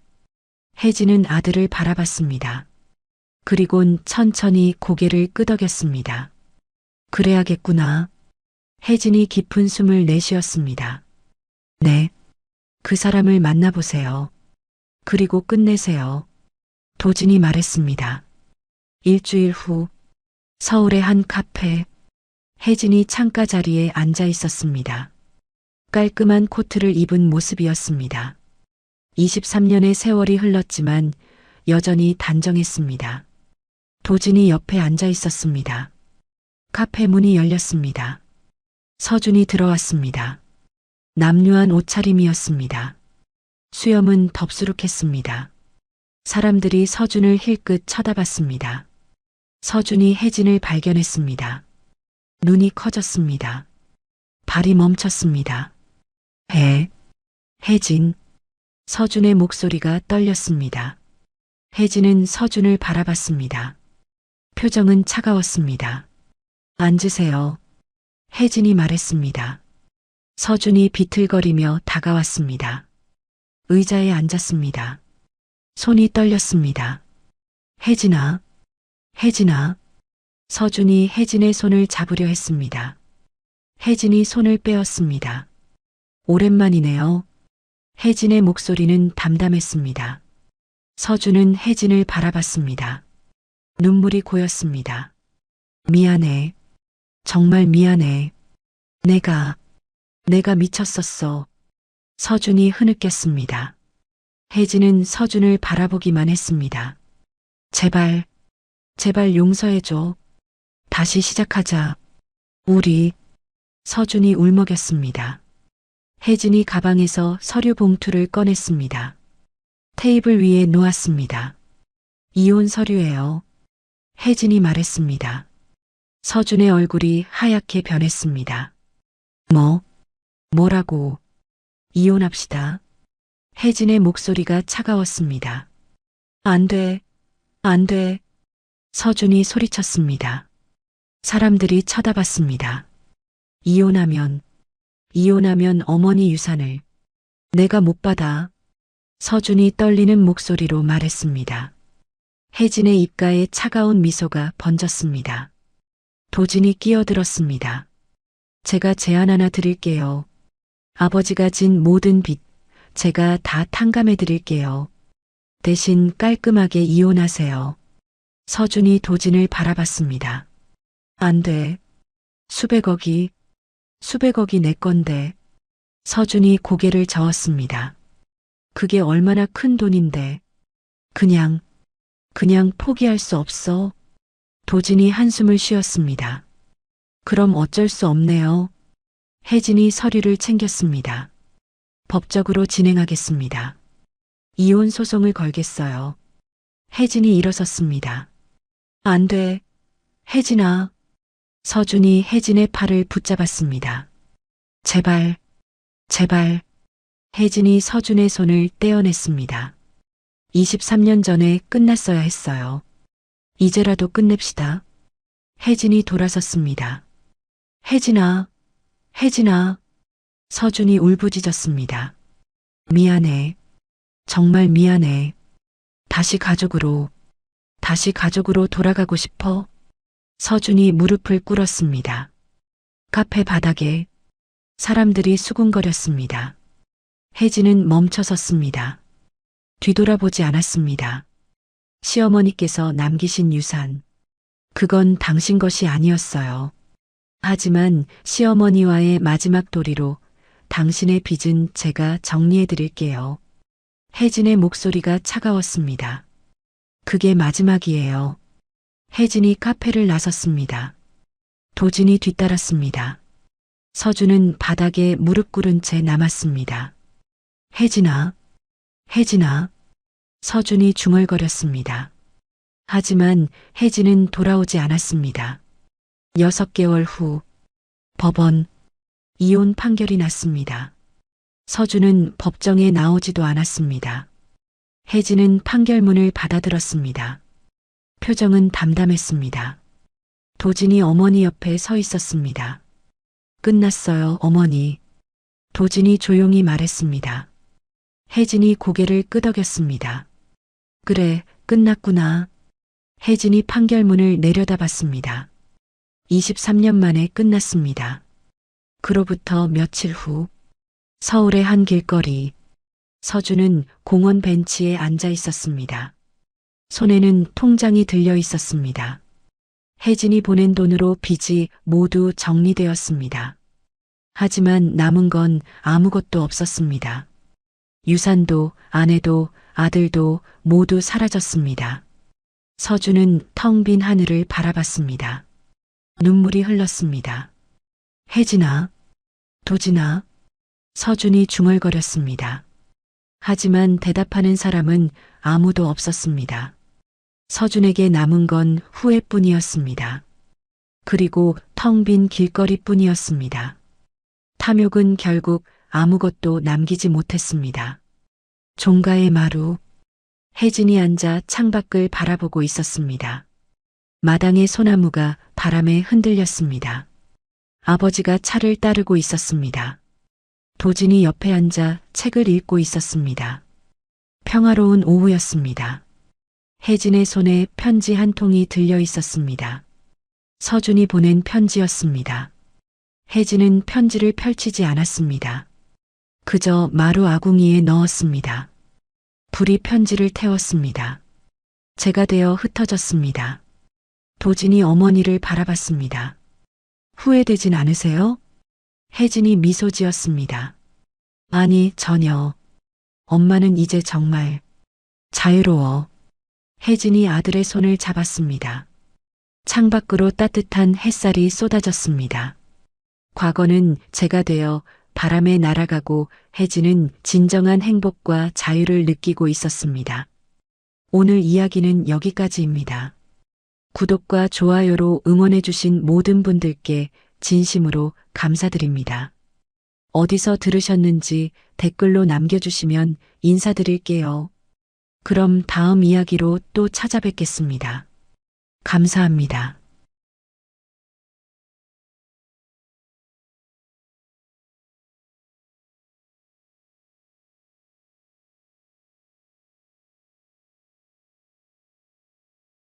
혜진은 아들을 바라봤습니다. 그리곤 천천히 고개를 끄덕였습니다. 그래야겠구나. 혜진이 깊은 숨을 내쉬었습니다. 네. 그 사람을 만나보세요. 그리고 끝내세요. 도진이 말했습니다. 일주일 후 서울의 한 카페. 혜진이 창가 자리에 앉아 있었습니다. 깔끔한 코트를 입은 모습이었습니다. 23년의 세월이 흘렀지만 여전히 단정했습니다. 도진이 옆에 앉아 있었습니다. 카페 문이 열렸습니다. 서준이 들어왔습니다. 남루한 옷차림이었습니다. 수염은 덥수룩했습니다. 사람들이 서준을 힐끗 쳐다봤습니다. 서준이 혜진을 발견했습니다. 눈이 커졌습니다. 발이 멈췄습니다. 혜진. 서준의 목소리가 떨렸습니다. 혜진은 서준을 바라봤습니다. 표정은 차가웠습니다. 앉으세요. 혜진이 말했습니다. 서준이 비틀거리며 다가왔습니다. 의자에 앉았습니다. 손이 떨렸습니다. 혜진아. 서준이 혜진의 손을 잡으려 했습니다. 혜진이 손을 빼었습니다. 오랜만이네요. 혜진의 목소리는 담담했습니다. 서준은 혜진을 바라봤습니다. 눈물이 고였습니다. 미안해. 정말 미안해. 내가 미쳤었어. 서준이 흐느꼈습니다. 혜진은 서준을 바라보기만 했습니다. 제발 용서해줘. 다시 시작하자. 우리. 서준이 울먹였습니다. 혜진이 가방에서 서류 봉투를 꺼냈습니다. 테이블 위에 놓았습니다. 이혼 서류예요. 혜진이 말했습니다. 서준의 얼굴이 하얗게 변했습니다. 뭐라고? 이혼합시다. 혜진의 목소리가 차가웠습니다. 안 안 돼. 서준이 소리쳤습니다. 사람들이 쳐다봤습니다. 이혼하면 어머니 유산을 내가 못 받아. 서준이 떨리는 목소리로 말했습니다. 혜진의 입가에 차가운 미소가 번졌습니다. 도진이 끼어들었습니다. 제가 제안 하나 드릴게요. 아버지가 진 모든 빚 제가 다 탕감해 드릴게요. 대신 깔끔하게 이혼하세요. 서준이 도진을 바라봤습니다. 안 돼. 수백억이 내 건데. 서준이 고개를 저었습니다. 그게 얼마나 큰 돈인데. 그냥 포기할 수 없어. 도진이 한숨을 쉬었습니다. 그럼 어쩔 수 없네요. 혜진이 서류를 챙겼습니다. 법적으로 진행하겠습니다. 이혼 소송을 걸겠어요. 혜진이 일어섰습니다. 안 돼. 혜진아. 서준이 혜진의 팔을 붙잡았습니다. 제발. 혜진이 서준의 손을 떼어냈습니다. 23년 전에 끝났어야 했어요. 이제라도 끝냅시다. 혜진이 돌아섰습니다. 혜진아. 서준이 울부짖었습니다. 미안해. 정말 미안해. 다시 가족으로 돌아가고 싶어. 서준이 무릎을 꿇었습니다. 카페 바닥에 사람들이 수군거렸습니다. 혜진은 멈춰섰습니다. 뒤돌아보지 않았습니다. 시어머니께서 남기신 유산. 그건 당신 것이 아니었어요. 하지만 시어머니와의 마지막 도리로 당신의 빚은 제가 정리해 드릴게요. 혜진의 목소리가 차가웠습니다. 그게 마지막이에요. 혜진이 카페를 나섰습니다. 도진이 뒤따랐습니다. 서준은 바닥에 무릎 꿇은 채 남았습니다. 혜진아. 서준이 중얼거렸습니다. 하지만 혜진은 돌아오지 않았습니다. 6개월 후 법원 이혼 판결이 났습니다. 서준은 법정에 나오지도 않았습니다. 혜진은 판결문을 받아들었습니다. 표정은 담담했습니다. 도진이 어머니 옆에 서 있었습니다. 끝났어요, 어머니. 도진이 조용히 말했습니다. 혜진이 고개를 끄덕였습니다. 그래, 끝났구나. 혜진이 판결문을 내려다봤습니다. 23년 만에 끝났습니다. 그로부터 며칠 후 서울의 한 길거리 서준은 공원 벤치에 앉아 있었습니다. 손에는 통장이 들려 있었습니다. 혜진이 보낸 돈으로 빚이 모두 정리되었습니다. 하지만 남은 건 아무것도 없었습니다. 유산도 아내도 아들도 모두 사라졌습니다. 서준은 텅 빈 하늘을 바라봤습니다. 눈물이 흘렀습니다. 혜진아, 도진아, 서준이 중얼거렸습니다. 하지만 대답하는 사람은 아무도 없었습니다. 서준에게 남은 건 후회뿐이었습니다. 그리고 텅 빈 길거리뿐이었습니다. 탐욕은 결국 아무것도 남기지 못했습니다. 종가의 마루, 혜진이 앉아 창밖을 바라보고 있었습니다. 마당의 소나무가 바람에 흔들렸습니다. 아버지가 차를 따르고 있었습니다. 도진이 옆에 앉아 책을 읽고 있었습니다. 평화로운 오후였습니다. 혜진의 손에 편지 한 통이 들려 있었습니다. 서준이 보낸 편지였습니다. 혜진은 편지를 펼치지 않았습니다. 그저 마루 아궁이에 넣었습니다. 불이 편지를 태웠습니다. 재가 되어 흩어졌습니다. 도진이 어머니를 바라봤습니다. 후회되진 않으세요? 혜진이 미소 지었습니다. 아니, 전혀. 엄마는 이제 정말 자유로워. 혜진이 아들의 손을 잡았습니다. 창밖으로 따뜻한 햇살이 쏟아졌습니다. 과거는 재가 되어 바람에 날아가고 혜진은 진정한 행복과 자유를 느끼고 있었습니다. 오늘 이야기는 여기까지입니다. 구독과 좋아요로 응원해주신 모든 분들께 진심으로 감사드립니다. 어디서 들으셨는지 댓글로 남겨주시면 인사드릴게요. 그럼 다음 이야기로 또 찾아뵙겠습니다. 감사합니다.